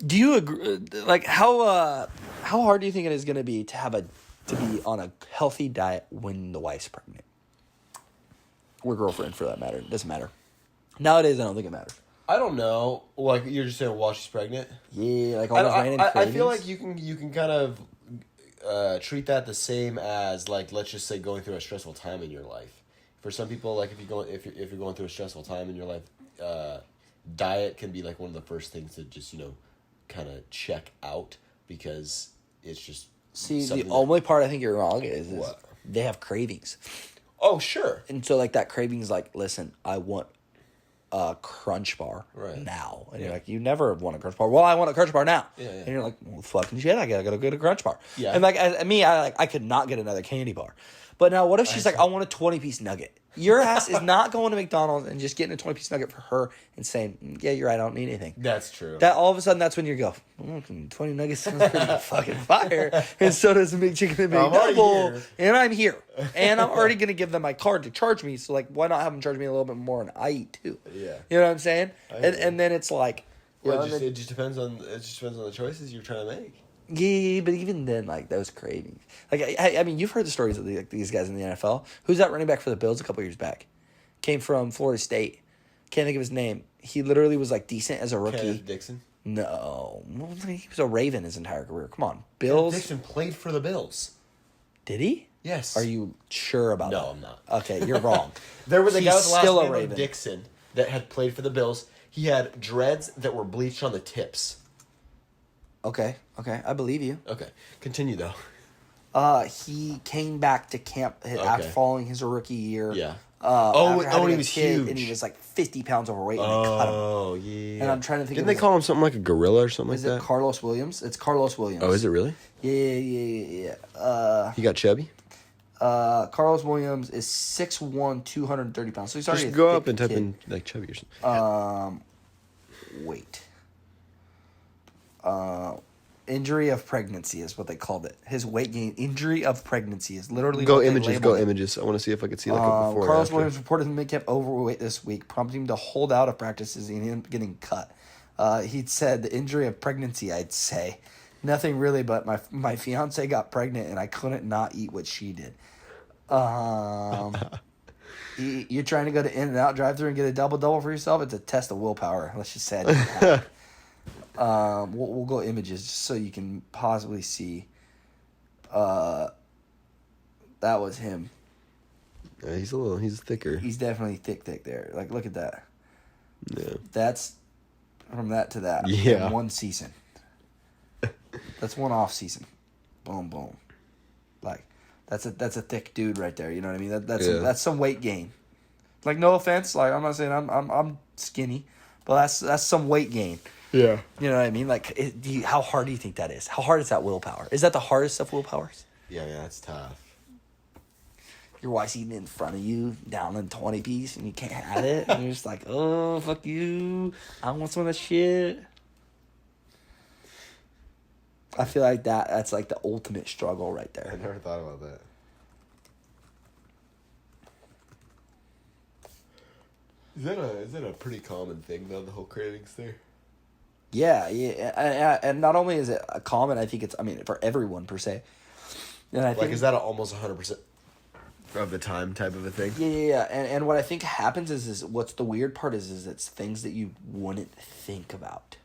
S1: Do you agree? Like how hard do you think it is going to be to be on a healthy diet when the wife's pregnant, or girlfriend for that matter? It doesn't matter. Nowadays, I don't think it matters.
S2: I don't know. Like you're just saying, while she's pregnant.
S1: Yeah, like all those random
S2: I
S1: cravings.
S2: feel like you can kind of treat that the same as like, let's just say, going through a stressful time in your life. For some people, like if you're going through a stressful time in your life, diet can be like one of the first things to just kind of check out, because it's just
S1: See, the
S2: something that-
S1: only part I think you're wrong is
S2: What?
S1: they have cravings.
S2: Oh, sure.
S1: And so, like, that craving is like, listen, I want a Crunch Bar
S2: Right.
S1: now. And
S2: Yeah.
S1: you're like, you never want a Crunch Bar. Well, I want a Crunch Bar now.
S2: Yeah, yeah.
S1: And you're like, well, fucking shit, I gotta go get a Crunch Bar.
S2: Yeah.
S1: And, like, I could not get another candy bar. But now, what if she's like, I want a 20-piece nugget? Your ass is not going to McDonald's and just getting a 20-piece nugget for her and saying, yeah, you're right, I don't need anything.
S2: That's true.
S1: That all of a sudden, that's when you go, 20 nuggets sounds pretty fucking fire. And so does the McChicken and
S2: I'm already
S1: McDouble.
S2: here.
S1: And I'm here. And I'm already going to give them my card to charge me. So, like, why not have them charge me a little bit more and I eat too?
S2: Yeah.
S1: You know what I'm saying?
S2: agree.
S1: And then it's like, you
S2: Well,
S1: know,
S2: it just depends on the choices you're trying to make.
S1: yeah, but even then, like, those cravings. Like, I mean, you've heard the stories of these guys in the NFL. Who's that running back for the Bills a couple years back? Came from Florida State. Can't think of his name. He literally was, like, decent as a rookie.
S2: Kenneth Dixon.
S1: No. He was a Raven his entire career. Come on. Bills.
S2: Dixon played for the Bills.
S1: Did he?
S2: Yes.
S1: Are you sure about that?
S2: No, I'm not.
S1: Okay, you're wrong.
S2: There was a
S1: He's
S2: guy with the last
S1: still a
S2: name of
S1: Raven.
S2: Dixon that had played for the Bills. He had dreads that were bleached on the tips.
S1: Okay, I believe you.
S2: Okay, continue though.
S1: He came back to camp after following his rookie year.
S2: Yeah.
S1: After
S2: and
S1: having
S2: he
S1: a
S2: was
S1: kid,
S2: huge.
S1: and he was like 50 pounds overweight, and they cut him.
S2: Oh yeah.
S1: And I'm trying to think.
S2: Didn't
S1: of
S2: they
S1: his-
S2: call him something like a gorilla or something
S1: Is
S2: like
S1: it
S2: that?
S1: Carlos Williams? It's Carlos Williams.
S2: Oh, is it really?
S1: Yeah.
S2: He got chubby.
S1: Carlos Williams is 6'1", 230 pounds. So he's already
S2: Just
S1: a
S2: go
S1: thick
S2: up and type
S1: kid.
S2: in like chubby or something.
S1: Wait. Injury of pregnancy is what they called it. His weight gain. Injury of pregnancy is literally
S2: Go
S1: what they
S2: images.
S1: labeled
S2: Go
S1: it.
S2: images. I want to see if I could see like a before.
S1: Carlos
S2: and after.
S1: Williams reported him kept overweight this week, prompting him to hold out of practices and him getting cut. He said, the injury of pregnancy, I'd say. Nothing really, but my fiance got pregnant and I couldn't not eat what she did. You're trying to go to In-N-Out drive-thru and get a double-double for yourself? It's a test of willpower. Let's just say it. We'll go images just so you can possibly see. That was him.
S2: Yeah, he's thicker.
S1: He's definitely thick there. Like, look at that.
S2: Yeah.
S1: That's from that to that.
S2: Yeah.
S1: In one season. That's one off season. Boom, boom. Like, that's a thick dude right there. You know what I mean? That's some weight gain. Like, no offense. Like, I'm not saying I'm skinny, but that's some weight gain.
S2: Yeah.
S1: You know what I mean? Like, how hard do you think that is? How hard is that willpower? Is that the hardest of willpowers?
S2: Yeah, that's tough.
S1: Your wife's eating in front of you, down in 20 piece, and you can't have it. And you're just like, oh, fuck you. I want some of that shit. I feel like that's like the ultimate struggle right
S2: I
S1: there.
S2: never thought about that. Is that a pretty common thing though? The whole cravings thing.
S1: Yeah. And not only is it a common, I think it's, for everyone per se. And I think,
S2: Like, is that almost 100% of the time type of a thing?
S1: Yeah. And what I think happens is what's the weird part is it's things that you wouldn't think about.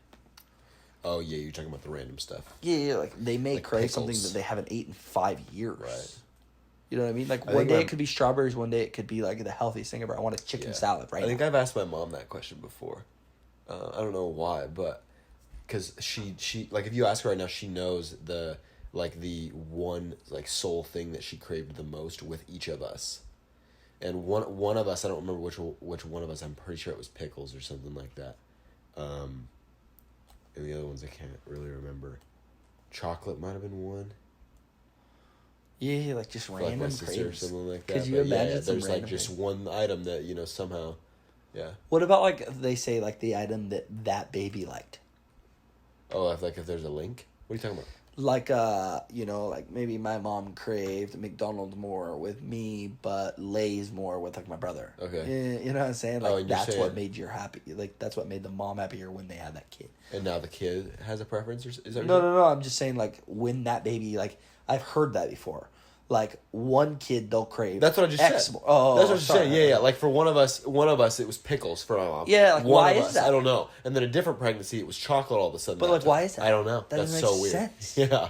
S2: Oh yeah, you're talking about the random stuff.
S1: Yeah, like they may
S2: Like
S1: crave something
S2: pickles.
S1: that they haven't eaten in 5 years.
S2: Right.
S1: You know what I mean? Like
S2: I
S1: one
S2: think
S1: day
S2: my-
S1: it could be strawberries, one day it could be like the healthiest thing ever. I want a chicken salad right
S2: I think
S1: now.
S2: I've asked my mom that question before. I don't know why, but because she like if you ask her right now, she knows the one like sole thing that she craved the most with each of us, and one of us, I don't remember which one of us. I'm pretty sure it was pickles or something like that. And the other ones I can't really remember. Chocolate might have been one.
S1: Yeah, like just
S2: For, like
S1: random
S2: my sister or
S1: craves.
S2: something like that.
S1: Could you
S2: But
S1: imagine some
S2: there's like
S1: random
S2: just
S1: craves?
S2: one item that somehow Yeah.
S1: What about like they say like the item that baby liked?
S2: Oh, if there's a link? What are you talking about?
S1: Like like maybe my mom craved McDonald's more with me, but Lay's more with like my brother.
S2: Okay.
S1: You know what I'm saying? Like
S2: and you're
S1: that's
S2: saying-
S1: what made you happy. Like that's what made the mom happier when they had that kid.
S2: And now the kid has a preference, or is that what you're
S1: No,
S2: saying?
S1: no, no. I'm just saying like when that baby like I've heard that before. Like one kid they'll crave.
S2: That's what I just
S1: X
S2: said.
S1: more. Oh,
S2: that's what I just
S1: sorry.
S2: said. Yeah, yeah. Like for one of us, it was pickles for my mom.
S1: Yeah, like,
S2: one
S1: why
S2: of
S1: is
S2: us,
S1: that?
S2: I don't know. And then a different pregnancy, it was chocolate all of a sudden.
S1: But,
S2: that
S1: like,
S2: time.
S1: why is that?
S2: I don't know.
S1: That
S2: That's
S1: doesn't
S2: so
S1: make
S2: weird.
S1: sense.
S2: Yeah.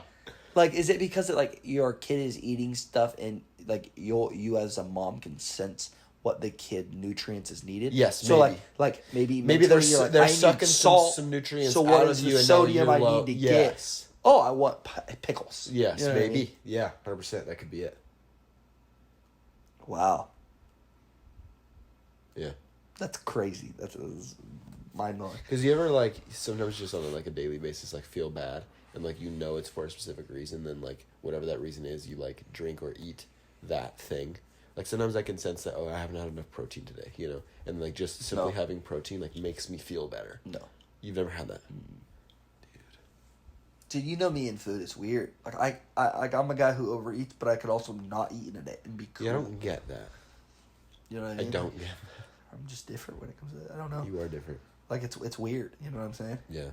S1: Like, is it because like your kid is eating stuff and like you as a mom can sense what the kid nutrients is needed?
S2: Yes,
S1: So
S2: maybe.
S1: maybe
S2: Maybe they're
S1: mentally you're like,
S2: they're
S1: I need
S2: sucking
S1: salt,
S2: some nutrients
S1: so what
S2: out
S1: is
S2: of
S1: the
S2: you, and
S1: sodium
S2: now
S1: I
S2: you're low.
S1: need to
S2: Yes.
S1: get? Oh, I want pickles.
S2: Yes,
S1: You know what I
S2: maybe.
S1: mean?
S2: Yeah, 100%. That could be it.
S1: Wow,
S2: Yeah.
S1: that's crazy. That's mind blowing.
S2: Because you ever, like, sometimes just on, like, a daily basis, like, feel bad, and, like, you know it's for a specific reason, then, like, whatever that reason is, you, like, drink or eat that thing. Like, sometimes I can sense that, oh, I haven't had enough protein today, you know? And, like, just simply
S1: No.
S2: having protein, like, makes me feel better.
S1: No.
S2: You've never had that?
S1: Dude, you know me and food. It's weird. Like I'm a guy who overeats, but I could also not eat in a day and be cool.
S2: Yeah, I don't get that.
S1: You know what I
S2: I
S1: mean?
S2: don't get
S1: I'm just different when it comes to that. I don't know.
S2: that. You are different.
S1: Like it's weird. You know what I'm saying?
S2: Yeah.